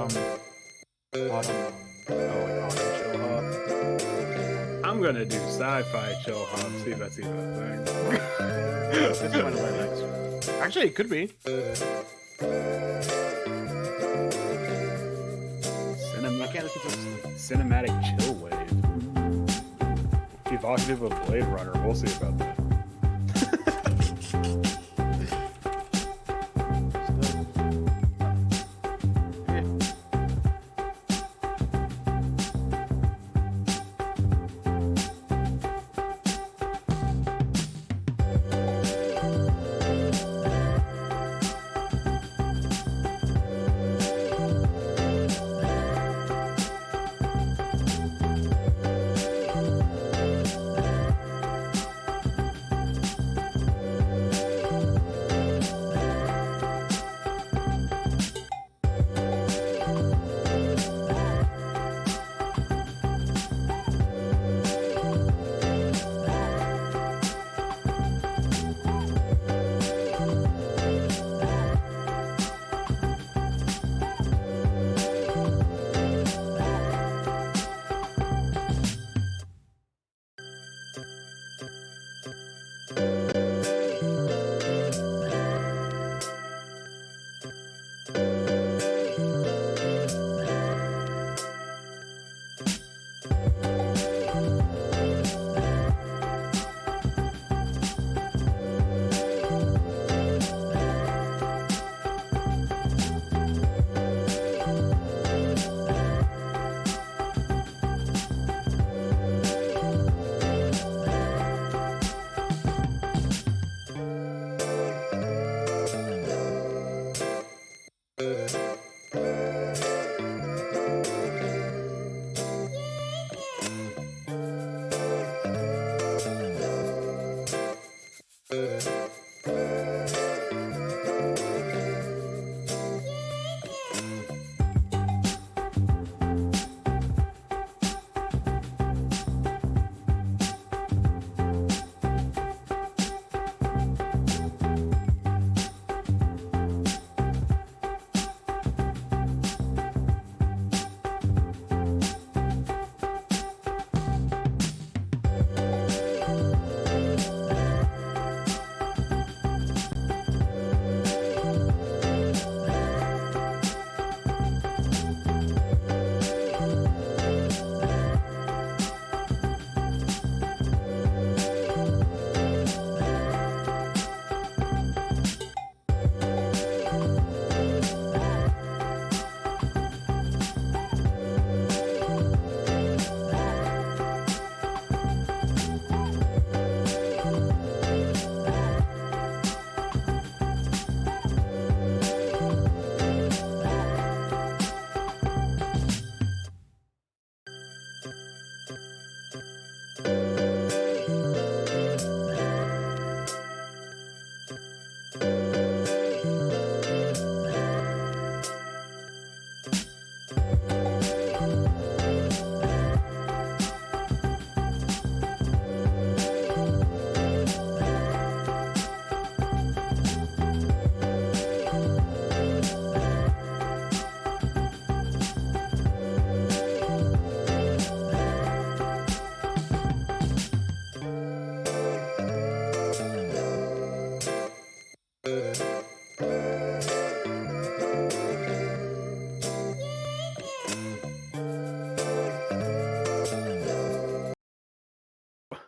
autumn, like autumn chill hop. I'm gonna do sci-fi chill hop. See if that's even a thing. This is one of my likes. Actually, it could be. I can't listen to this. Cinematic chill wave. Evocative of Blade Runner. We'll see about that.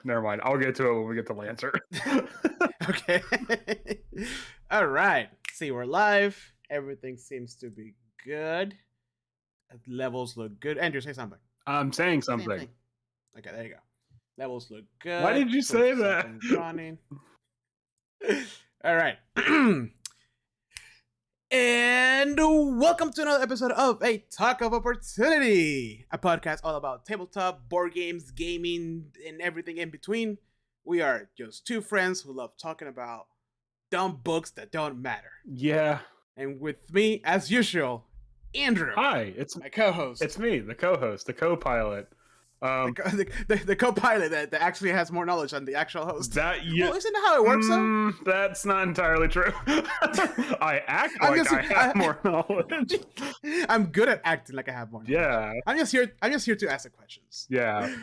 Never mind. I'll get to it when we get to Lancer. Okay. All right. See, we're live. Everything seems to be good. Levels look good. Andrew, say something. I'm saying something. Okay, there you go. Levels look good. Why did you say that? Running. All right. And welcome to another episode of A Talk of Opportunity, a podcast all about tabletop, board games, gaming, and everything in between. We are just two friends who love talking about dumb books that don't matter. Yeah. And with me, as usual, Andrew. Hi, it's my co-host. It's me, the co-host, the co-pilot. The co-pilot that actually has more knowledge than the actual host. Well, isn't that how it works, though? That's not entirely true. I act like I have more knowledge. I'm good at acting like I have more knowledge. Yeah. I'm just here to ask the questions. Yeah.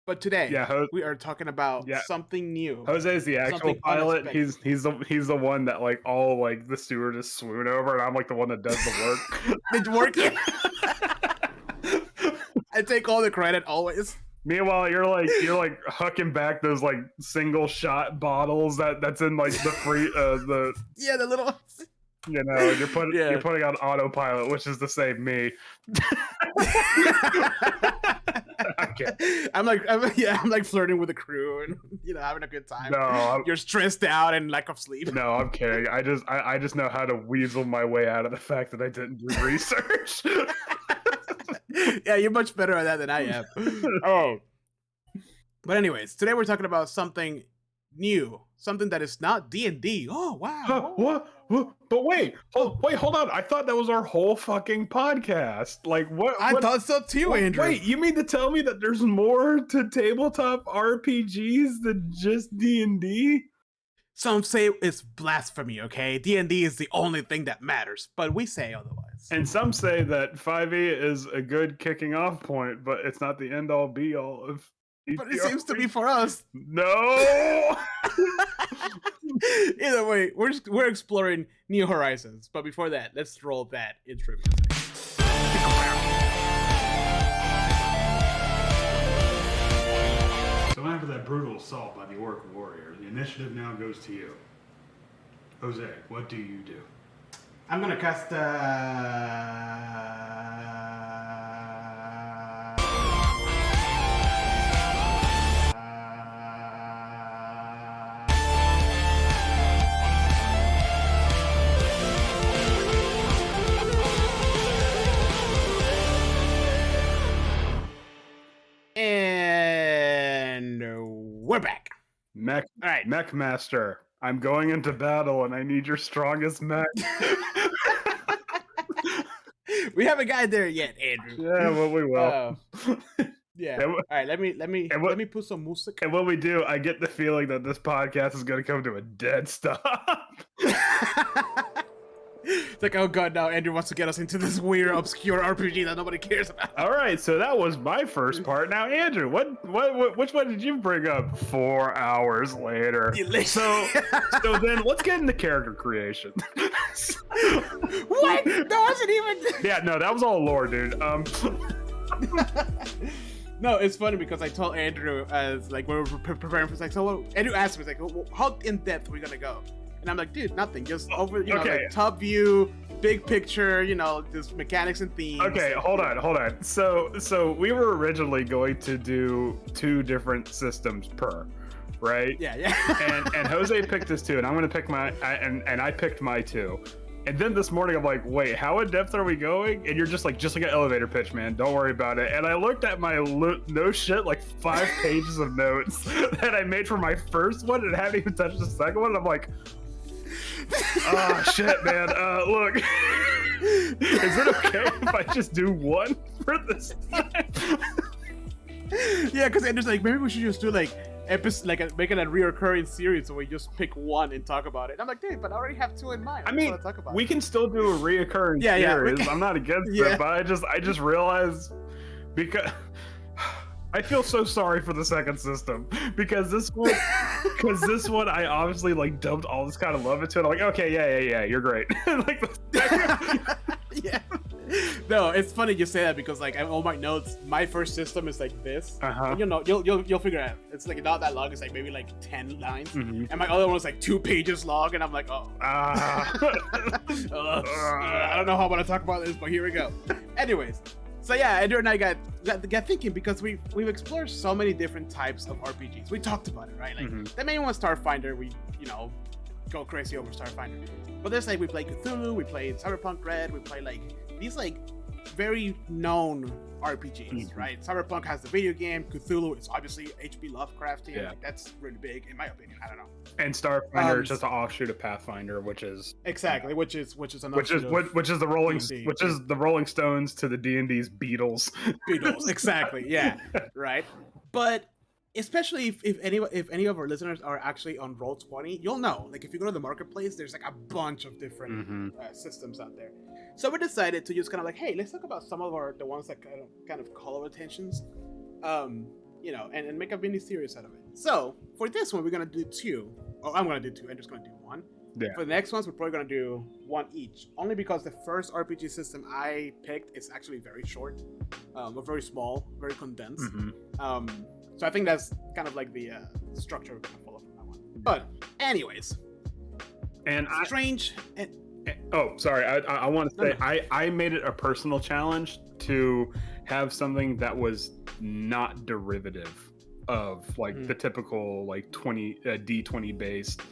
But today, Yeah, we are talking about something new. Jose's the actual something pilot. unexpected. He's the one that like all like the stewardess swoon over, and I'm like the one that does the work. It's working. I take all the credit always. Meanwhile, you're like hucking back those like single shot bottles that's in like the free the the little ones. You know, you're putting on autopilot, which is to say me. I'm like flirting with the crew and having a good time. No, you're stressed out and lack of sleep. No, I'm kidding. I just know how to weasel my way out of the fact that I didn't do research. Yeah, you're much better at that than I am. Oh, but anyways, today we're talking about something new, something that is not D&D. Oh wow! What? But wait, hold on. I thought that was our whole fucking podcast. Like what? I thought so too, Andrew. Wait, you mean to tell me that there's more to tabletop RPGs than just D&D? Some say it's blasphemy. Okay, D&D is the only thing that matters, but we say otherwise. And some say that 5e is a good kicking off point, but it's not the end all be all of. But it seems to be for us. No. Either way, we're exploring new horizons. But before that, let's roll that intro music. So after that brutal assault by the Orc warrior, the initiative now goes to you. Jose, what do you do? I'm gonna cast and we're back. Mech. All right. Mech Master. I'm going into battle and I need your strongest mech. We haven't got there yet, Andrew. Yeah, well, we will. Yeah. All right, let me put some music. And when we do, I get the feeling that this podcast is going to come to a dead stop. It's like, oh god, now Andrew wants to get us into this weird, obscure RPG that nobody cares about. All right, so that was my first part. Now, Andrew, which one did you bring up 4 hours later? So then let's get into character creation. What? That wasn't even. Yeah, no, that was all lore, dude. No, it's funny because I told Andrew as like when we were preparing for Andrew asked me like, how in depth are we gonna go? And I'm like, dude, nothing. Just over, like top view, big picture, just mechanics and themes. Okay, hold on. So we were originally going to do 2 different systems per, right? Yeah. and Jose picked his 2, and I'm gonna pick and I picked my 2. And then this morning I'm like, wait, how in depth are we going? And you're just like an elevator pitch, man. Don't worry about it. And I looked at my no shit like 5 pages of notes that I made for my first one and hadn't even touched the second one. And I'm like, oh shit, man. Look, is it okay if I just do 1 for this time? Yeah, because Andrew's like, maybe we should just do like making a reoccurring series, so we just pick 1 and talk about it. And I'm like, dude, but I already have 2 in mind. I mean, we can still do a reoccurring series. I'm not against it, but I just realized because I feel so sorry for the second system because this one I obviously like dumped all this kind of love into it. I'm like, okay, yeah, you're great. Like, yeah. No, it's funny you say that because like all my notes, my first system is like this. And you'll figure it out. It's like not that long. It's like maybe like 10 lines, and my other one is like 2 pages long, and I'm like, oh. I don't know how I want to talk about this, but here we go. Anyways. So yeah, Andrew and I got thinking because we've explored so many different types of RPGs. We talked about it, right? Like the main one, Starfinder. We go crazy over Starfinder. But there's like we play Cthulhu, we play Cyberpunk Red, we play like these like very known RPGs, right? Cyberpunk has the video game. Cthulhu is obviously H.P. Lovecraftian. Yeah. Like, that's really big in my opinion. I don't know. And Starfinder is just an offshoot of Pathfinder, which is which is the Rolling Stones to the D&D's Beatles. Exactly. Yeah. Right. But especially if any of our listeners are actually on Roll20, you'll know. Like if you go to the marketplace, there's like a bunch of different systems out there. So we decided to just kind of like, hey, let's talk about some of the ones that kind of call our attentions, and make a mini series out of it. So for this one, we're gonna do two. Oh, I'm gonna do two. I'm just gonna do one. Yeah. For the next ones, we're probably gonna do one each. Only because the first RPG system I picked is actually very short, very small, very condensed. So I think that's kind of like the structure we're gonna follow from that one. But anyways, and strange. Sorry. I want to say I made it a personal challenge to have something that was not derivative of like the typical like D20 based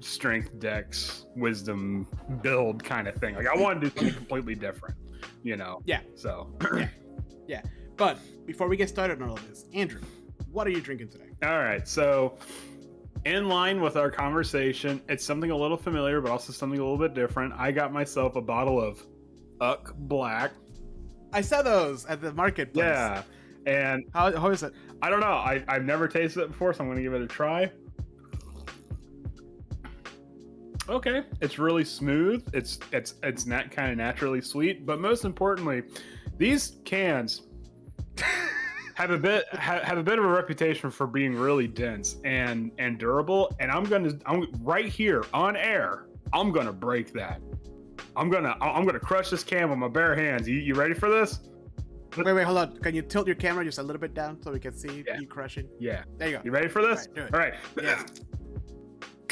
strength, dex, wisdom build kind of thing. Like I wanted to do something completely different. Yeah. So. Yeah. But before we get started on all this, Andrew, what are you drinking today? All right, so in line with our conversation, it's something a little familiar, but also something a little bit different. I got myself a bottle of Uck Black. I saw those at the marketplace. Yeah, and how is it? I don't know. I've never tasted it before, so I'm going to give it a try. Okay, it's really smooth. It's not kind of naturally sweet, but most importantly, these cans have a bit of a reputation for being really dense and durable, and I'm right here on air. I'm gonna break that. I'm gonna crush this can with my bare hands. You ready for this? Wait, hold on. Can you tilt your camera just a little bit down so we can see you crushing? Yeah. There you go. You ready for this? All right, do it. All right.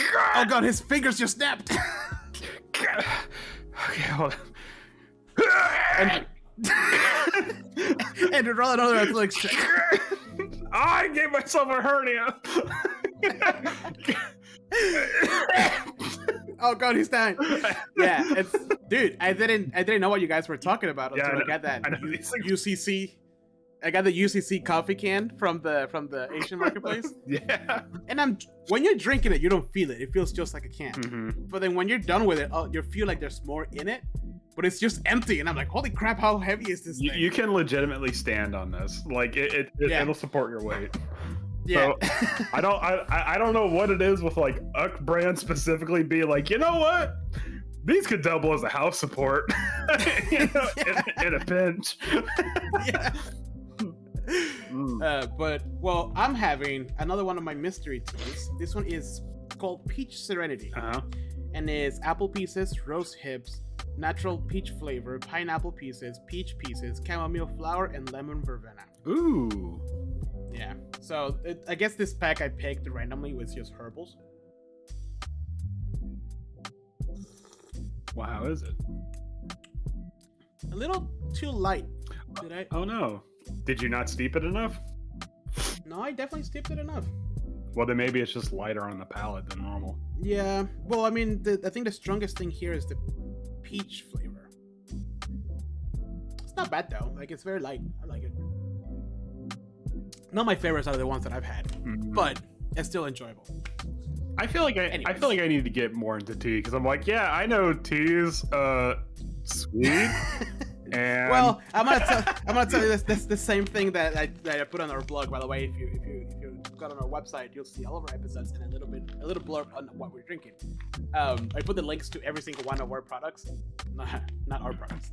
Yeah. Oh god, his fingers just snapped. Okay, hold on. And to roll another athletics check. I gave myself a hernia. Oh god, he's dying. Yeah, dude. I didn't know what you guys were talking about until I got that UCC. I got the UCC coffee can from the Asian marketplace. Yeah. And when you're drinking it, you don't feel it. It feels just like a can. But then when you're done with it, you feel like there's more in it. But it's just empty, and I'm like, holy crap, how heavy is this thing? You can legitimately stand on this. Like it'll support your weight. Yeah. So I don't know what it is with like Uck brand specifically be like, you know what? These could double as a house support. In a pinch. Yeah. But I'm having another one of my mystery teas. This one is called Peach Serenity. And it's apple pieces, rose hips, natural peach flavor, pineapple pieces, peach pieces, chamomile flower, and lemon verbena. Ooh. Yeah. So I guess this pack I picked randomly was just herbals. Wow, how is it? A little too light. Did I? Oh no. Did you not steep it enough? No, I definitely steeped it enough. Well, then maybe it's just lighter on the palate than normal. Yeah. Well, I mean, I think the strongest thing here is the peach flavor. It's not bad though. Like it's very light. I like it. Not my favorites out of the ones that I've had, but it's still enjoyable. I feel like I need to get more into tea because I'm like, yeah, I know tea's sweet. And well, I'm gonna tell you this the same thing that I put on our blog. By the way, if you got on our website, you'll see all of our episodes and a little blurb on what we're drinking. I put the links to every single one of our products, not our products.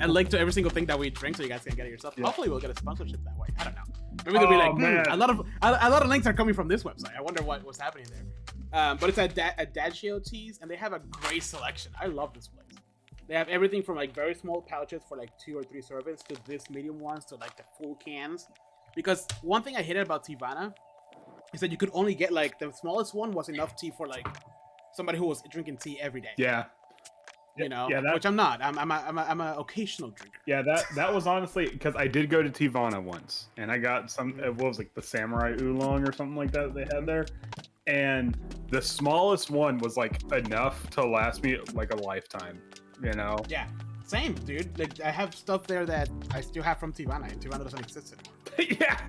A link to every single thing that we drink, so you guys can get it yourself. Yeah. Hopefully, we'll get a sponsorship that way. I don't know. Maybe they'll be like, a lot of links are coming from this website. I wonder what's happening there. But it's at Dagio Teas, and they have a great selection. I love this place. They have everything from like very small pouches for like 2 or 3 servings to this medium ones to like the full cans. Because one thing I hated about Tivana is that you could only get like the smallest one was enough tea for like somebody who was drinking tea every day. Yeah. You know, which I'm not. I'm a occasional drinker. Yeah, that was honestly because I did go to Tivana once and I got some what was like the samurai oolong or something like that they had there. And the smallest one was like enough to last me like a lifetime. You know? Yeah, same, dude. Like I have stuff there that I still have from Tivana, and Tivana doesn't exist anymore. Yeah.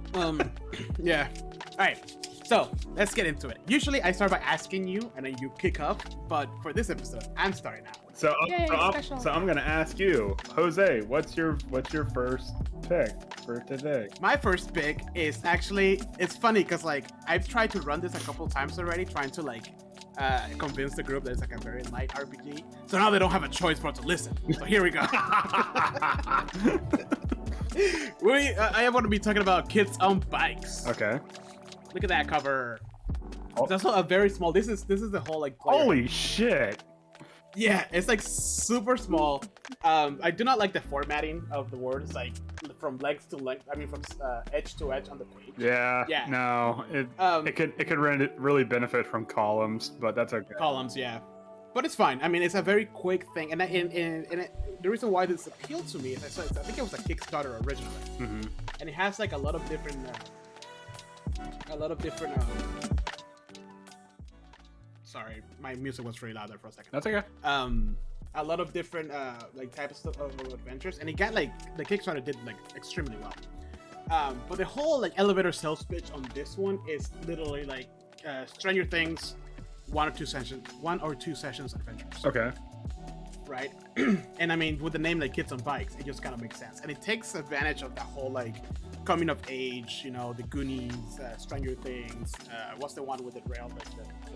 Yeah. All right. So let's get into it. Usually I start by asking you and then you kick off, but for this episode, I'm starting out. So, Yay, so I'm gonna ask you, Jose, what's your first pick for today? My first pick is actually, it's funny because like I've tried to run this a couple times already, trying to like convince the group that it's like a very light RPG. So now they don't have a choice but to listen. So here we go. I want to be talking about Kids on Bikes. Okay. Look at that cover. Oh. It's also a very small. This is the whole like. Holy shit! Yeah, it's like super small. I do not like the formatting of the words, like from legs to length. I mean, from edge to edge on the page. Yeah. Yeah. No, it could really benefit from columns, but that's okay. Columns, yeah. But it's fine. I mean, it's a very quick thing, and the reason why this appealed to me is I think it was a Kickstarter originally, and it has like a lot of different. Sorry, my music was really loud there for a second. That's okay. A lot of different like types of adventures, and it got like the Kickstarter did like extremely well. But the whole like elevator sales pitch on this one is literally like Stranger Things, one or two sessions adventures. Okay. Right, and I mean with the name like Kids on Bikes, it just kind of makes sense, and it takes advantage of the whole like coming of age, you know, the Goonies, Stranger Things. What's the one with the rail? The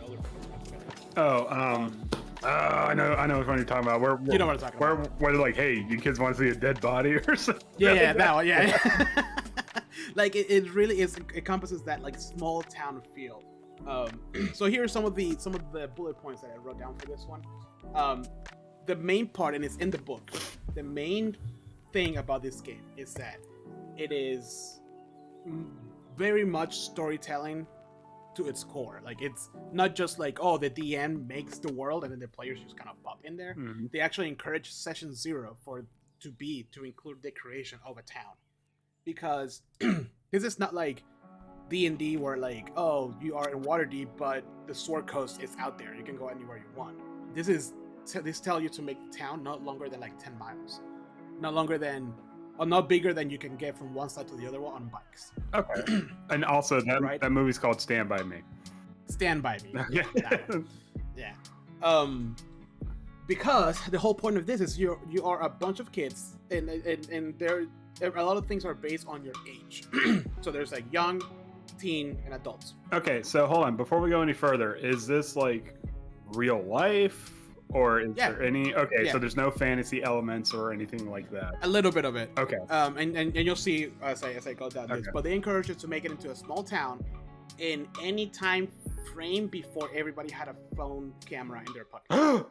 other I know which one you're talking about. You know what I'm talking about. Where they're like, hey, you kids want to see a dead body or something? Yeah, that one, yeah. Like it really is. It encompasses that like small town feel. So here are some of the bullet points that I wrote down for this one. The main part, and it's in the book, the main thing about this game is that it is very much storytelling to its core. Like, it's not just like, oh, the DM makes the world and then the players just kind of pop in there. They actually encourage session 0 to include the creation of a town, because this is not like D&D where like, oh, you are in Waterdeep but the Sword Coast is out there, you can go anywhere you want. This tell you to make the town not longer than like 10 miles, not bigger than you can get from one side to the other one on bikes. Okay. And also that movie's called Stand By Me. Stand By Me. Yeah. Yeah. Because the whole point of this is you are a bunch of kids, and there a lot of things are based on your age. So there's like young, teen, and adults. Okay, so hold on. Before we go any further, is this like real life? Or is there any? Okay, so there's no fantasy elements or anything like that. A little bit of it. Okay. And you'll see as I go down this, but they encourage you to make it into a small town in any time frame before everybody had a phone camera in their pocket.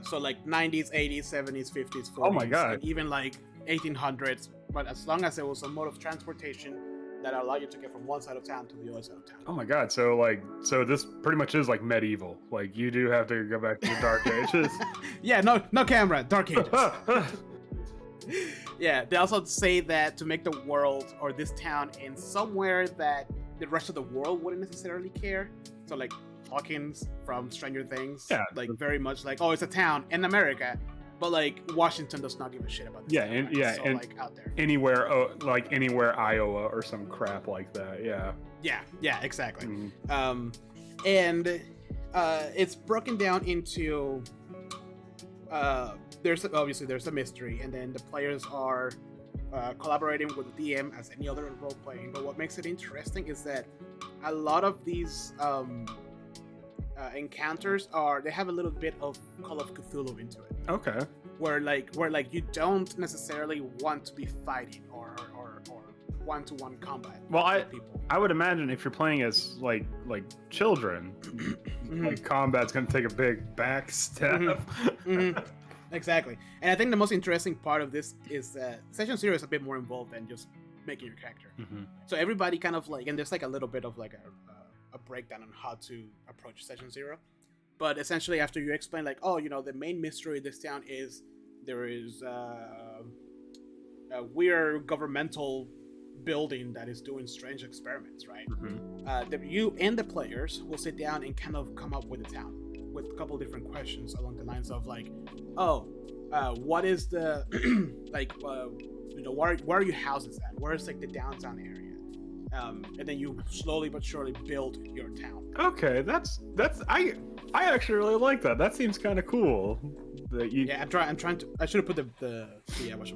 So like 90s, 80s, 70s, 50s, 40s. Oh my god. And even like 1800s. But as long as it was a mode of transportation that allowed you to get from one side of town to the other side of town. Oh my god, so this pretty much is like medieval. Like, you do have to go back to the Dark Ages. Yeah, no camera, Dark Ages. Yeah, they also say that to make the world or this town in somewhere that the rest of the world wouldn't necessarily care. So like Hawkins from Stranger Things, like very much like, oh, it's a town in America. But like Washington does not give a shit about this. Yeah, and and like out there anywhere, anywhere Iowa or some crap like that. Yeah, exactly. And it's broken down into there's a mystery, and then the players are collaborating with the DM as any other role playing. But what makes it interesting is that a lot of these encounters they have a little bit of Call of Cthulhu into it. Okay. Where you don't necessarily want to be fighting or one-to-one combat. Well, with people. I would imagine if you're playing as like children, like combat's gonna take a big back step. Exactly. And I think the most interesting part of this is that Session 0 is a bit more involved than just making your character. So everybody kind of like, and there's like a little bit of like a breakdown on how to approach Session 0. But essentially, after you explain, like, oh, you know, the main mystery of this town is there is a weird governmental building that is doing strange experiments, right? You and the players will sit down and kind of come up with a town with a couple different questions along the lines of like, oh, what is the like, you know, where are your houses at? Where's like the downtown area? and then you slowly but surely build your town. Okay, that's I actually really like that. That seems kind of cool. That you Yeah, I'm trying to. I should have put the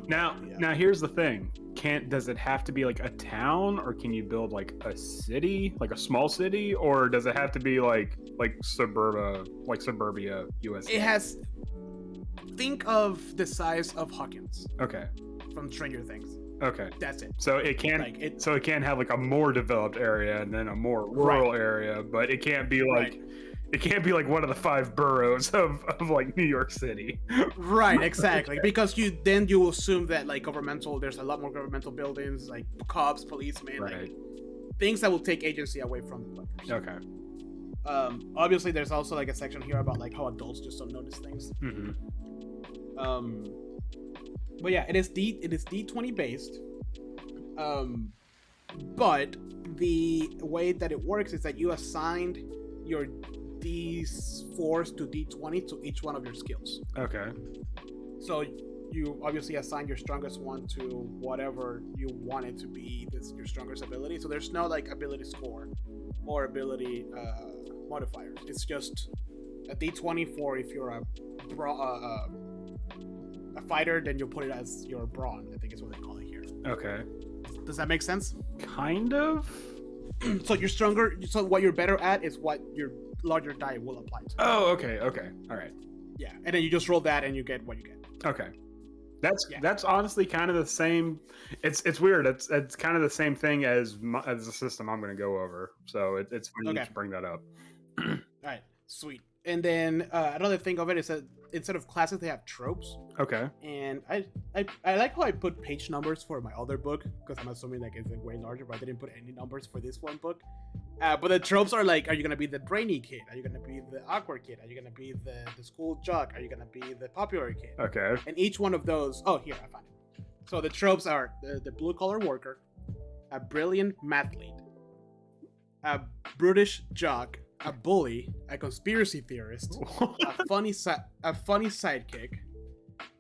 now here's the thing. Does it have to be like a town, or can you build like a city, like a small city, or does it have to be like suburbia, USA? It has. Think of the size of Hawkins. Okay. From Stranger Things. Okay. That's it. So it can so it can have like a more developed area and then a more rural area, but it can't be like it can't be like one of the 5 boroughs of like New York City. Right, exactly. Because you assume that like there's a lot more governmental buildings, like cops, policemen, like things that will take agency away from the players. Okay. Obviously there's also like a section here about like how adults just don't notice things. Mm-hmm. But yeah, it is D20 based. But the way that it works is that you assigned your D4s to D20 to each one of your skills. Okay. So you obviously assign your strongest one to whatever you want it to be, your strongest ability. So there's no like ability score or ability modifiers. It's just a D20 for if you're a fighter, then you'll put it as your brawn, I think is what they call it here. Okay. Does that make sense? Kind of. So you're stronger. So what you're better at is what your larger die will apply to. Oh, okay. Okay. All right. Yeah, and then you just roll that and you get what you get. Okay. That's honestly kind of the same. It's weird. It's kind of the same thing as the system I'm going to go over. So it's funny to bring that up. All right. Sweet. And then another thing of it is that instead of classes, they have tropes. Okay. And I like how I put page numbers for my other book, because I'm assuming like it's way larger, but I didn't put any numbers for this one book. But the tropes are like, are you gonna be the brainy kid? Are you gonna be the awkward kid? Are you gonna be the school jock? Are you gonna be the popular kid? Okay. And each one of those, oh here, I found it. So the tropes are the blue collar worker, a brilliant mathlete, a brutish jock, a bully, a conspiracy theorist, a funny sidekick,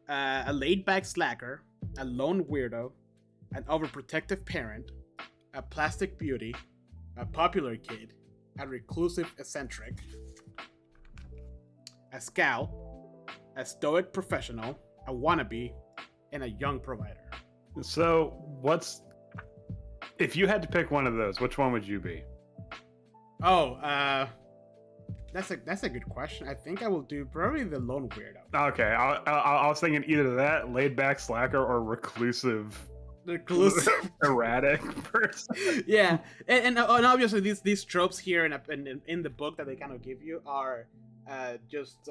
a laid-back slacker, a lone weirdo, an overprotective parent, a plastic beauty, a popular kid, a reclusive eccentric, a scout, a stoic professional, a wannabe, and a young provider. So if you had to pick one of those, which one would you be? Oh, that's a good question. I think I will do probably the lone weirdo. Okay, I was thinking either that, laid back slacker, or reclusive, erratic person. Yeah, and obviously these tropes here in the book that they kind of give you are just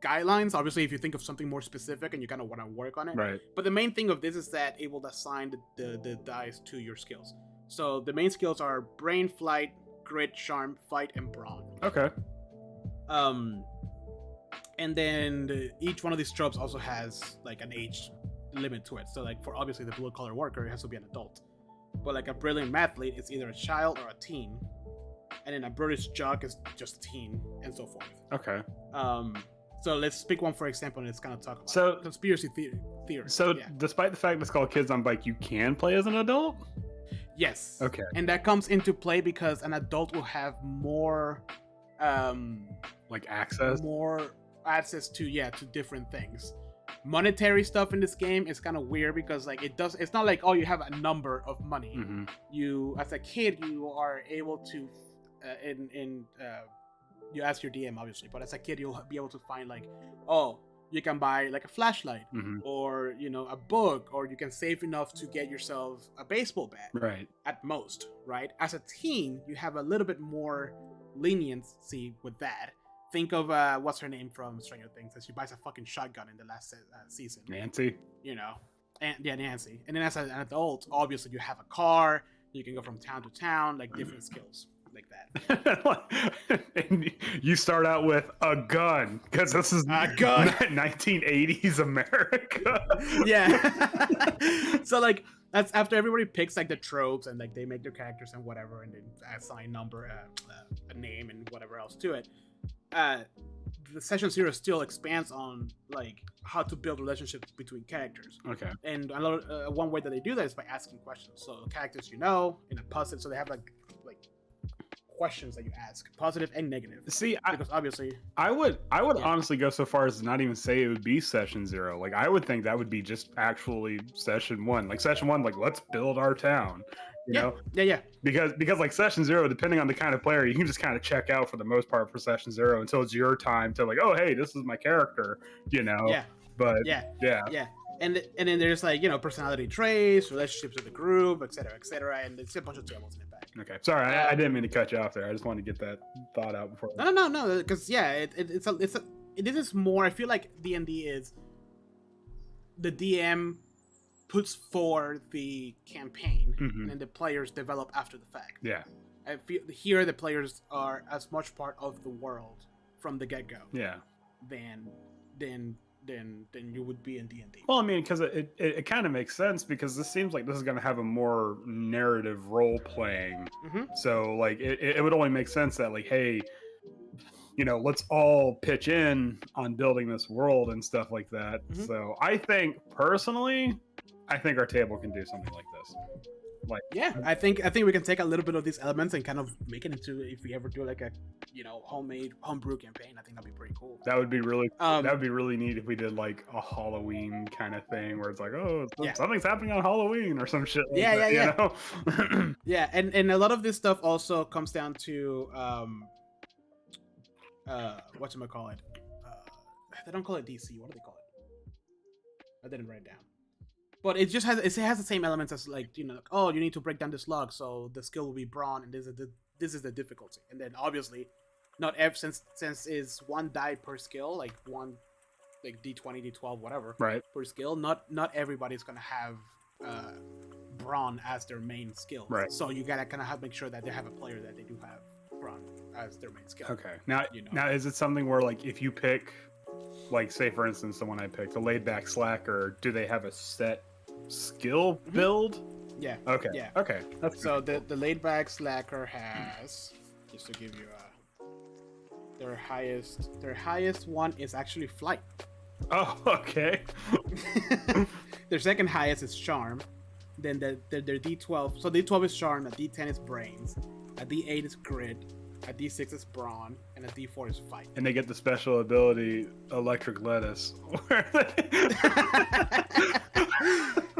guidelines. Obviously, if you think of something more specific and you kind of want to work on it, right? But the main thing of this is that it will assign the dice to your skills. So the main skills are brain, flight, grit, charm, fight, and brawn. Okay. And then each one of these tropes also has like an age limit to it. So like for obviously the blue collar worker, it has to be an adult. But like a brilliant mathlete is either a child or a teen. And then a brutish jock is just a teen, and so forth. Okay. So let's pick one for example, and let's kind of talk about conspiracy theory. So despite the fact it's called Kids on Bike, you can play as an adult? Yes. Okay. And that comes into play because an adult will have more access to different things. Monetary stuff in this game is kind of weird because like it's not like, oh, you have a number of money. Mm-hmm. You, as a kid, you are able to you ask your DM obviously, but as a kid you'll be able to find like, oh, you can buy like a flashlight, mm-hmm. or a book, or you can save enough to get yourself a baseball bat, right? At most, right? As a teen, you have a little bit more leniency with that. Think of what's her name from Stranger Things, that she buys a fucking shotgun in the last season. Nancy. Nancy. And then as an adult, obviously you have a car. You can go from town to town, like different skills. Like that. And you start out with a gun because this is a gun. 1980s America. Yeah. So like that's after everybody picks like the tropes and like they make their characters and whatever, and then assign a name and whatever else to it. the session 0 still expands on like how to build relationships between characters. Okay. And another one way that they do that is by asking questions. So characters in a positive, so they have like questions that you ask, positive and negative. See, because obviously, I would honestly go so far as to not even say it would be session 0. Like I would think that would be just actually session 1. Like session 1, like let's build our town. You know? Yeah. Because like session 0, depending on the kind of player, you can just kind of check out for the most part for session 0 until it's your time to like, oh hey, this is my character. You know. Yeah. But yeah. Yeah. And then there's like personality traits, relationships with the group, etc., and it's a bunch of tables in the back. Okay, sorry, I didn't mean to cut you off there. I just wanted to get that thought out before. No, because this is more. I feel like D&D is the DM puts forward the campaign, and then the players develop after the fact. Yeah, I feel here the players are as much part of the world from the get-go. Yeah, than you would be in D&D. Well, I mean, because it kind of makes sense because this seems like this is going to have a more narrative role playing. So like it would only make sense that like, hey, let's all pitch in on building this world and stuff like that. So I think personally, our table can do something like this. Like, yeah, I think we can take a little bit of these elements and kind of make it into, if we ever do like a homebrew campaign, I think that'd be pretty cool. That would be really that would be really neat if we did like a Halloween kind of thing where it's like, oh, something's happening on Halloween or some shit. Like that, you know? Yeah, and a lot of this stuff also comes down to whatchamacallit? They don't call it DC. What do they call it? I didn't write it down. But it just has the same elements as like, you need to break down this log, so the skill will be brawn, and this is the difficulty. And then obviously, not since it's one die per skill, like one like D20, D12, whatever, right, per skill. Not everybody's gonna have brawn as their main skill. Right. So you gotta kind of make sure that they have a player that they do have brawn as their main skill. Okay. Now is it something where like if you pick, like say for instance the one I picked, the laid back slacker, do they have a set skill build? Yeah. Okay. Yeah. Okay. That's so cool. The laid back slacker has, just to give you their highest one is actually flight. Oh, okay. Their second highest is charm. Then their D12. So D12 is charm, a D10 is brains, a D8 is grit, a D6 is brawn, and a D4 is fight. And they get the special ability electric lettuce.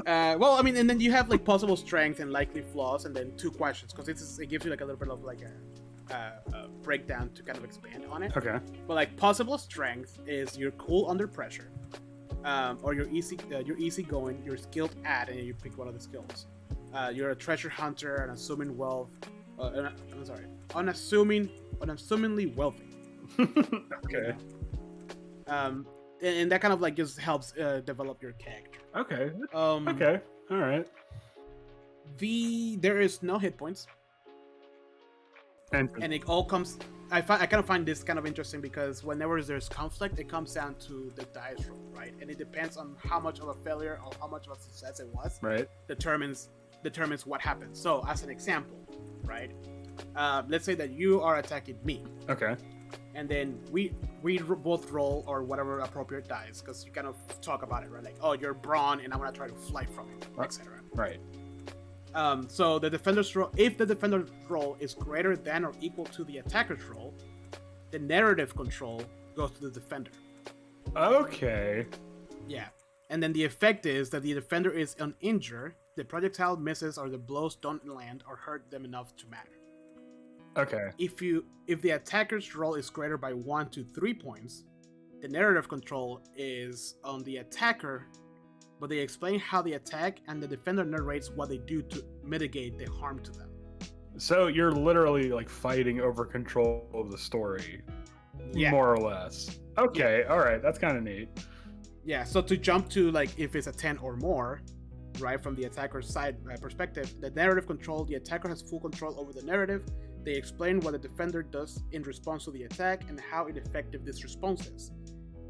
Well, I mean, and then you have like possible strength and likely flaws, and then 2 questions, because it gives you like a little bit of like a breakdown to kind of expand on it. Okay. But like possible strength is you're cool under pressure, or you're easygoing, you're skilled at, and you pick one of the skills. You're a treasure hunter, an assuming wealth. Unassumingly wealthy. Okay. And that kind of like just helps develop your character. Okay. Okay. All right. There is no hit points, and it all comes. I kind of find this kind of interesting because whenever there's conflict, it comes down to the dice roll, right? And it depends on how much of a failure or how much of a success it was. Right. Determines what happens. So, as an example, right? Let's say that you are attacking me. Okay. And then we both roll or whatever appropriate dice, because you kind of talk about it, right? Like, oh, you're brawn, and I'm gonna try to fly from you, etc. Right. So the defender's roll, if the defender's roll is greater than or equal to the attacker's roll, the narrative control goes to the defender. Okay. Yeah. And then the effect is that the defender is uninjured, the projectile misses, or the blows don't land or hurt them enough to matter. Okay. If the attacker's roll is greater by 1 to 3 points, the narrative control is on the attacker, but they explain how they attack, and the defender narrates what they do to mitigate the harm to them. So you're literally like fighting over control of the story, more or less. Okay. Yeah. All right. That's kind of neat. Yeah. So to jump to like if it's a 10 or more, right, from the attacker's side perspective, the narrative control, the attacker has full control over the narrative. They explain what the defender does in response to the attack and how ineffective this response is.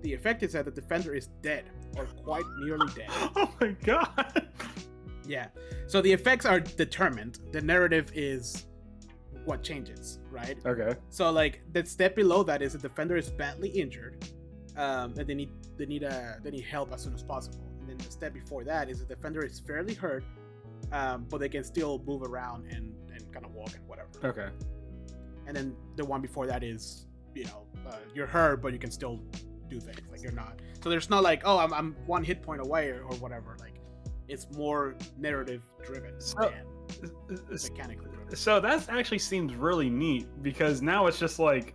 The effect is that the defender is dead, or quite nearly dead. Oh my god! Yeah. So the effects are determined. The narrative is what changes, right? Okay. So like the step below that is the defender is badly injured, and they need help as soon as possible. And then the step before that is the defender is fairly hurt, but they can still move around and kind of walk and whatever. Okay. And then the one before that is, you're hurt, but you can still do things. Like you're not. So there's not like, oh, I'm one hit point away or whatever. Like it's more narrative driven than mechanically driven. So that actually seems really neat because now it's just like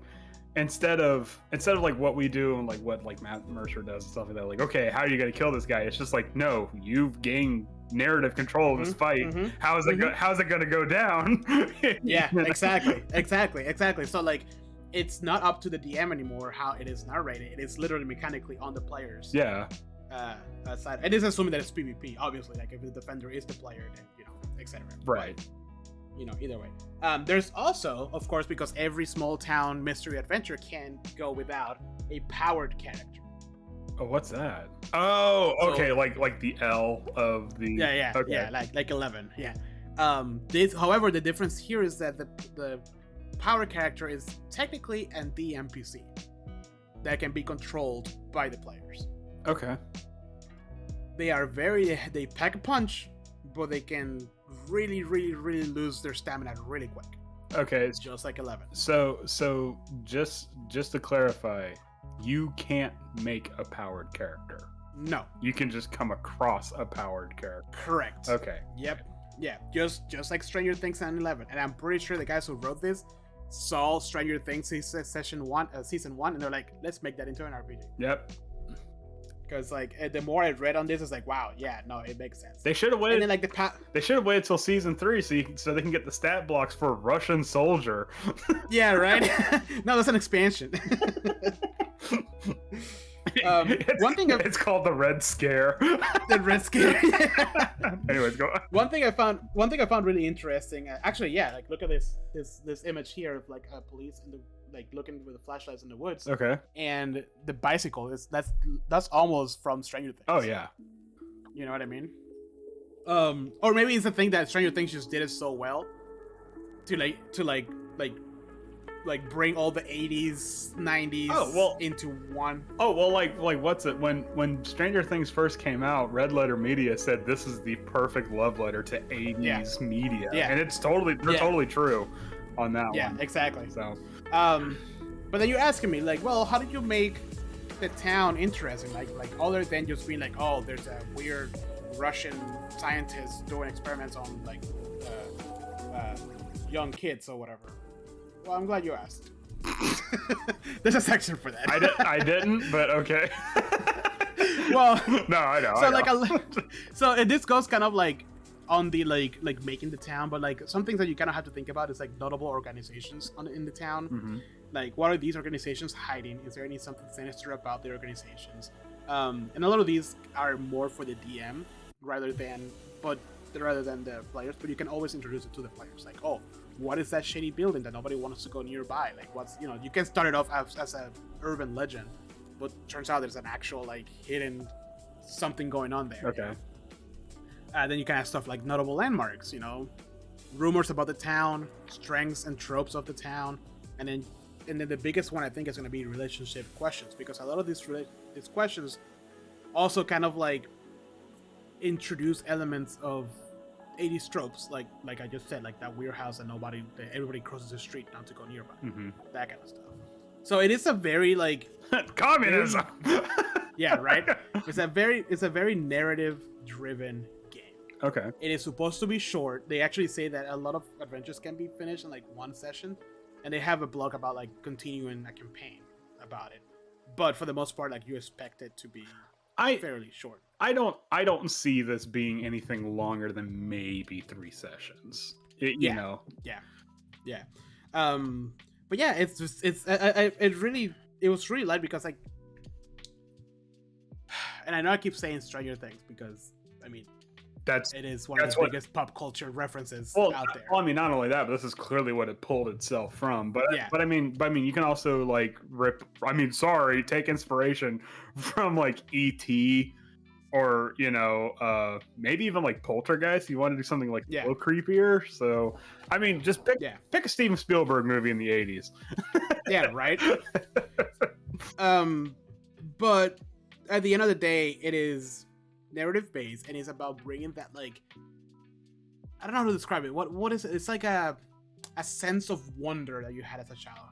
instead of like what we do and like what like Matt Mercer does and stuff like that. Like, okay, how are you gonna kill this guy? It's just like, no, you've gained narrative control of this fight. How's it gonna go down? Yeah, exactly. So like it's not up to the DM anymore how it is narrated. It is literally mechanically on the players side. It is assuming that it's PvP, obviously. Like if the defender is the player, then etc. Right. But, either way. There's also, of course, because every small town mystery adventure can go without a powered character. Oh, what's that? Oh, okay, so, like the L of the okay. like 11. Yeah. However, the difference here is that the power character is technically an NPC that can be controlled by the players. Okay. They pack a punch, but they can really lose their stamina really quick. Okay. It's just like 11. So just to clarify, you can't make a powered character. No. You can just come across a powered character. Correct. Okay. Yep. Yeah. Just like Stranger Things and 11. And I'm pretty sure the guys who wrote this saw Stranger Things season 1, and they're like, let's make that into an RPG. Yep. Because like the more I read on this, it's like, wow, yeah, no, it makes sense. They should have waited. And then, like they should have waited till season 3 so they can get the stat blocks for Russian soldier. Yeah, right. No, that's an expansion. One thing it's called the Red Scare. The Red Scare. Anyways, go on. One thing I found really interesting. Actually, yeah, like look at this image here of like a police in the looking with the flashlights in the woods. Okay. And the bicycle that's almost from Stranger Things. Oh yeah. You know what I mean? Or maybe it's the thing that Stranger Things just did it so well to bring all the 80s, 90s into one. Oh, well, like what's it? When Stranger Things first came out, Red Letter Media said this is the perfect love letter to 80s media. Yeah. And it's totally true on that one. Yeah, exactly. So, but then you're asking me, like, well, how did you make the town interesting? Like other than just being like, oh, there's a weird Russian scientist doing experiments on young kids or whatever. Well, I'm glad you asked. There's a section for that. I didn't, but okay. Well, no, I know. So this goes kind of like on the like making the town, but like some things that you kind of have to think about is like notable organizations in the town. Mm-hmm. Like, what are these organizations hiding? Is there something sinister about the organizations? And a lot of these are more for the DM rather than the players. But you can always introduce it to the players. Like, oh, what is that shady building that nobody wants to go nearby? Like, what's you can start it off as a urban legend, but turns out there's an actual like hidden something going on there. Okay. Then you can have stuff like notable landmarks. Rumors about the town, strengths and tropes of the town, and then the biggest one I think is going to be relationship questions, because a lot of these questions also kind of like introduce elements of 80s tropes, like I just said, like that weird house that everybody crosses the street not to go nearby, that kind of stuff. So it is a very like communism. Yeah, right. It's a very narrative driven game. Okay. It is supposed to be short. They actually say that a lot of adventures can be finished in like one session, and they have a blog about like continuing a campaign about it. But for the most part, like you expect it to be fairly short. I don't see this being anything longer than maybe 3 sessions. You know. Yeah. But yeah, it was really light because like, and I know I keep saying Stranger Things because I mean it is one of the biggest pop culture references out there. Well, I mean, not only that, but this is clearly what it pulled itself from. But I mean, you can also like take inspiration from like E.T. or maybe even like Poltergeist. You want to do something like a Yeah. little creepier. So I mean, just pick Yeah. pick a Steven Spielberg movie in the 80s. Yeah, right. But at the end of the day, it is narrative based, and it's about bringing that, like, I don't know how to describe it. What is it? It's like a sense of wonder that you had as a child,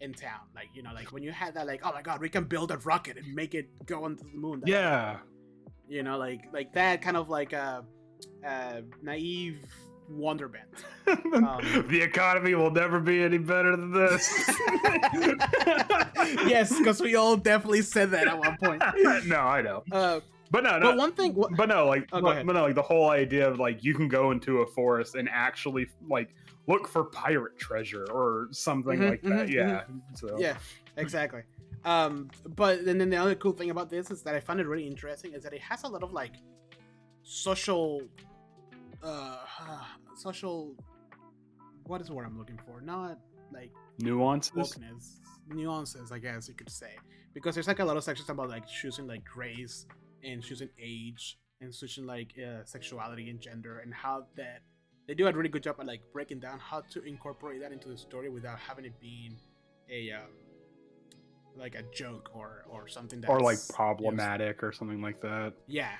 in town. Like, like when you had that, like, oh my god, we can build a rocket and make it go onto the moon. Yeah. Like that kind of like a naive wonderment. The economy will never be any better than this. Yes, because we all definitely said that at one point. No, I know. But no. But one thing. But no, like, go ahead. But no, like the whole idea of like you can go into a forest and actually like look for pirate treasure or something like that. Yeah. So. Yeah, exactly. But then the other cool thing about this is that I found it really interesting is that it has a lot of like social, what is the word I'm looking for? Not like nuances, I guess you could say, because there's like a lot of sections about like choosing like race and choosing age and choosing like sexuality and gender, and how that they do a really good job at like breaking down how to incorporate that into the story without having it being a like a joke or something that's, or like problematic or something like that. Yeah.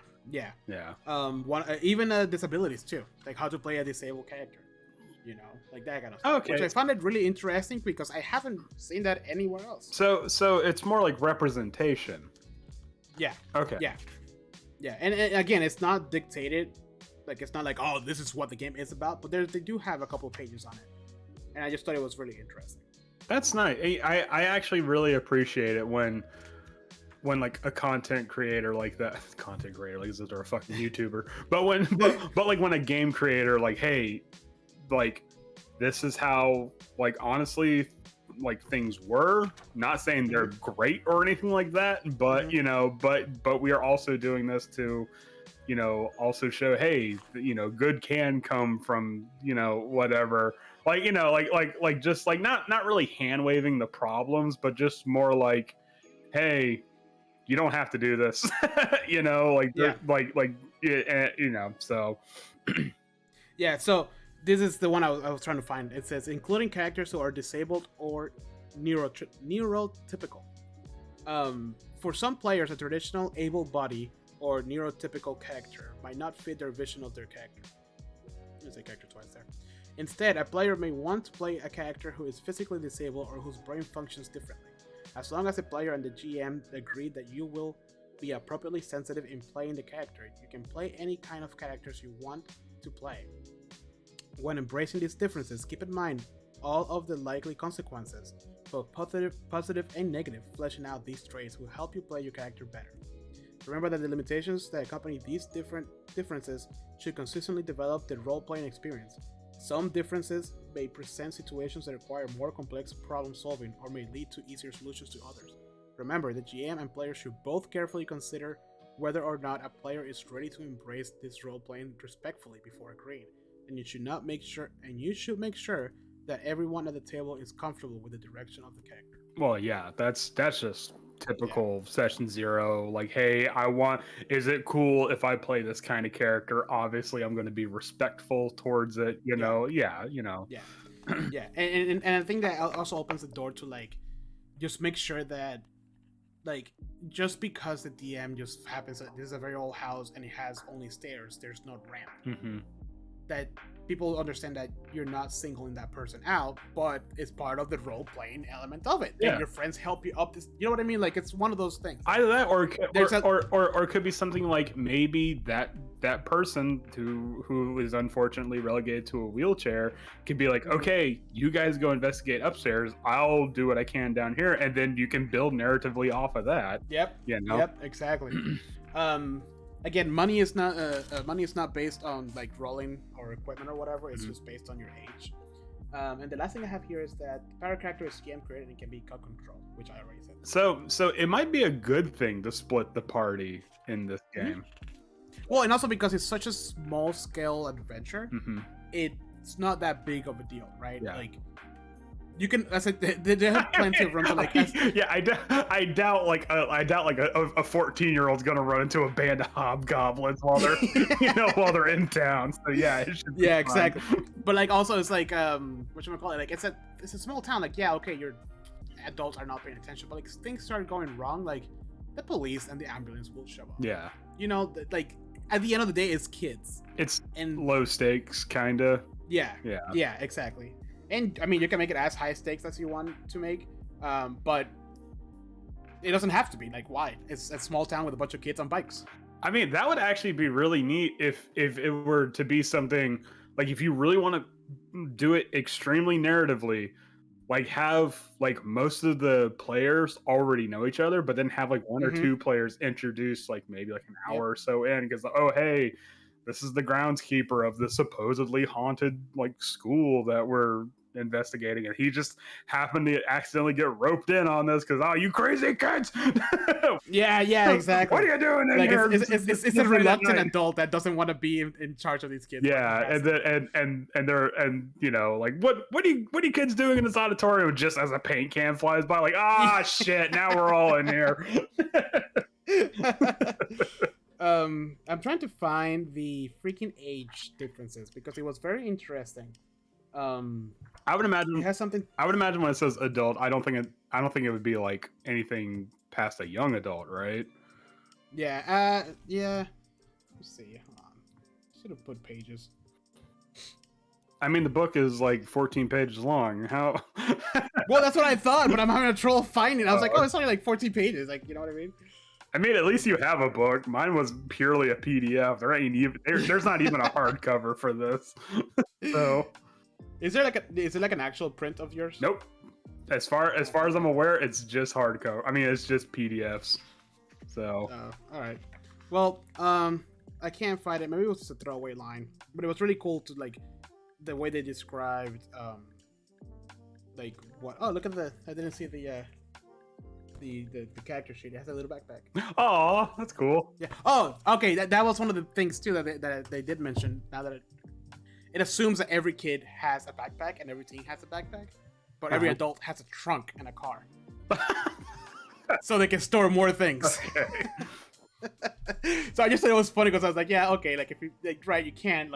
Even disabilities too, like how to play a disabled character, like that kind of stuff. Okay. Which I found it really interesting because I haven't seen that anywhere else. So it's more like representation. Yeah. Okay. Yeah, and again, it's not dictated. Like, it's not like, oh, this is what the game is about, but they do have a couple of pages on it, and I just thought it was really interesting. That's nice. I actually really appreciate it when like a content creator like that, like as if they're a fucking YouTuber, but like when a game creator like, hey, like this is how like honestly like things were, not saying they're great or anything like that, but but we are also doing this to also show, hey, good can come from whatever, like like just like not really hand waving the problems, but just more like, hey, you don't have to do this. So yeah. So this is the one I was trying to find. It says including characters who are disabled or neurotypical. For some players, a traditional able-bodied or neurotypical character might not fit their vision of their character. There's a character twice there. Instead, a player may want to play a character who is physically disabled or whose brain functions differently. As long as the player and the GM agree that you will be appropriately sensitive in playing the character, you can play any kind of characters you want to play. When embracing these differences, keep in mind all of the likely consequences, both positive and negative. Fleshing out these traits will help you play your character better. Remember that the limitations that accompany these differences should consistently develop the role-playing experience. Some differences may present situations that require more complex problem solving or may lead to easier solutions to others. Remember, the GM and players should both carefully consider whether or not a player is ready to embrace this role-playing respectfully before agreeing, and you should make sure that everyone at the table is comfortable with the direction of the character. Well, yeah, that's just typical session zero. Like, hey, is it cool if I play this kind of character? Obviously, I'm going to be respectful towards it. Yeah. And I think that also opens the door to like, just make sure that, like, just because the DM just happens that this is a very old house and it has only stairs, there's no ramp. Mm-hmm. That people understand that you're not singling that person out, but it's part of the role-playing element of it. And your friends help you up this. You know what I mean? Like, it's one of those things. Either that, or it could be something like maybe that person who is unfortunately relegated to a wheelchair could be like, okay, you guys go investigate upstairs. I'll do what I can down here, and then you can build narratively off of that. Yep. Yep. Exactly. Again, money is not based on like rolling or equipment or whatever. It's just based on your age. And the last thing I have here is that the power character is GM created and can be cut control, which I already said. So it might be a good thing to split the party in this game. Well, and also because it's such a small scale adventure, it's not that big of a deal, right? Yeah. Like, You can. I said they have plenty of room to like. Yeah, I doubt like a 14-year-old's gonna run into a band of hobgoblins while they're while they're in town. So yeah, it should be Yeah, fine. exactly. But like also it's like what you call it? Like it's a small town. Like yeah, okay, your adults are not paying attention, but like things start going wrong. Like the police and the ambulance will show up. Yeah, like at the end of the day, it's kids. it's And low stakes, kinda. yeah, Yeah, exactly. And I mean, you can make it as high stakes as you want to make, but it doesn't have to be. Like, why? It's a small town with a bunch of kids on bikes. I mean, that would actually be really neat if it were to be something like if you really want to do it extremely narratively, like have like most of the players already know each other, but then have like one or two players introduced like maybe like an hour or so in because hey, this is the groundskeeper of the supposedly haunted like school that we're investigating, and he just happened to accidentally get roped in on this because you crazy kids. Yeah, exactly. What are you doing in like here? It's a reluctant adult that doesn't want to be in charge of these kids. Yeah, and they're like what are you kids doing in this auditorium? Just as a paint can flies by, like shit, now we're all in here. I'm trying to find the freaking age differences because it was very interesting. I would imagine it has something. I would imagine when it says adult, I don't think it would be like anything past a young adult, right? Yeah. Yeah. Let's see. Hold on. Should have put pages. I mean, the book is like 14 pages long. How? Well, that's what I thought, but I'm having a trouble finding it. I was like, it's only like 14 pages. Like, you know what I mean? I mean, at least you have a book. Mine was purely a PDF. There's not even a hardcover for this. So, is there like an actual print of yours? Nope. As far as I'm aware, it's just hardcover. I mean, it's just PDFs. So. All right. Well, I can't find it. Maybe it was just a throwaway line, but it was really cool to like the way they described like what. Oh, look at I didn't see the character sheet. It has a little backpack. Oh, that's cool. Yeah. Oh, okay. That was one of the things too that they did mention. Now that it assumes that every kid has a backpack and every teen has a backpack, but every adult has a trunk and a car, so they can store more things. Okay. So I just thought it was funny because I was like, yeah, okay, like if you you can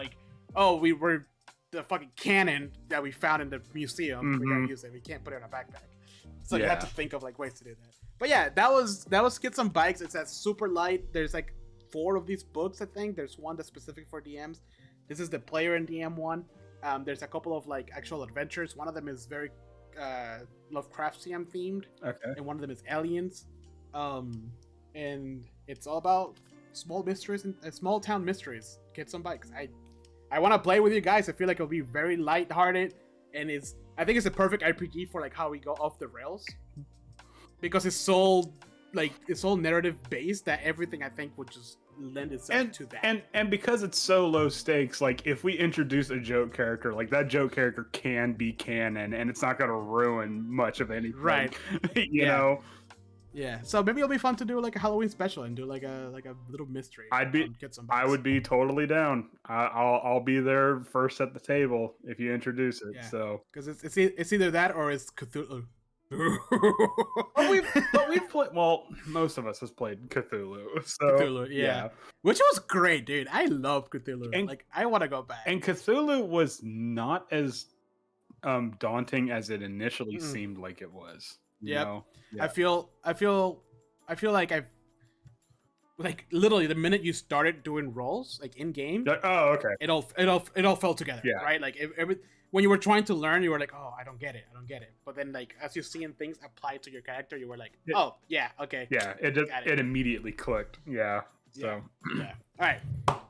we were the fucking cannon that we found in the museum. We gotta use it. We can't put it in a backpack. So you have to think of like ways to do that. But yeah, that was Kids on Bikes. It's that super light. There's like 4 of these books, I think. There's one that's specific for DMs. This is the player and DM one. There's a couple of like actual adventures. One of them is very Lovecraftian themed. Okay. And one of them is aliens. And it's all about small mysteries and small town mysteries. Kids on Bikes. I want to play with you guys. I feel like it'll be very lighthearted, and I think it's a perfect RPG for like how we go off the rails, because it's so narrative based that everything I think would just lend itself to that. And because it's so low stakes, like if we introduce a joke character, like that joke character can be canon, and it's not going to ruin much of anything, right? you know. Yeah, so maybe it'll be fun to do like a Halloween special and do like a little mystery. I would be totally down. I'll be there first at the table if you introduce it. Yeah. So because it's either that or it's Cthulhu. but we've played. Well, most of us has played Cthulhu. So Cthulhu, yeah, which was great, dude. I love Cthulhu. And like, I want to go back. And Cthulhu was not as daunting as it initially seemed like it was. Yeah. I feel like I've literally the minute you started doing rolls like in game. Oh, okay. It all fell together. Yeah. Right. Like when you were trying to learn, you were like, oh, I don't get it. But then like as you're seeing things applied to your character, you were like, oh yeah, okay. Yeah. It immediately clicked. Yeah. So. Yeah. All right.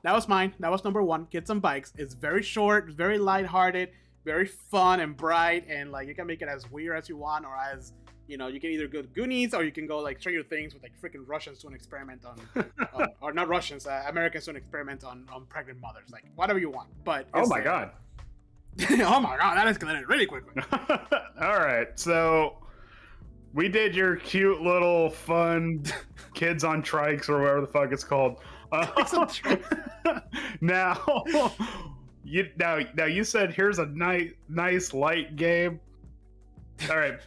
That was mine. That was number 1. Kids on Bikes. It's very short, very lighthearted, very fun and bright, and like you can make it as weird as you want, or as you can either go Goonies, or you can go like Stranger Things with like freaking Russians doing an experiment on or not Russians, Americans doing an experiment on pregnant mothers, like whatever you want. But oh my god, oh my god, that escalated really quickly. All right, so we did your cute little fun kids on trikes or whatever the fuck it's called. Now you said here's a nice light game. All right,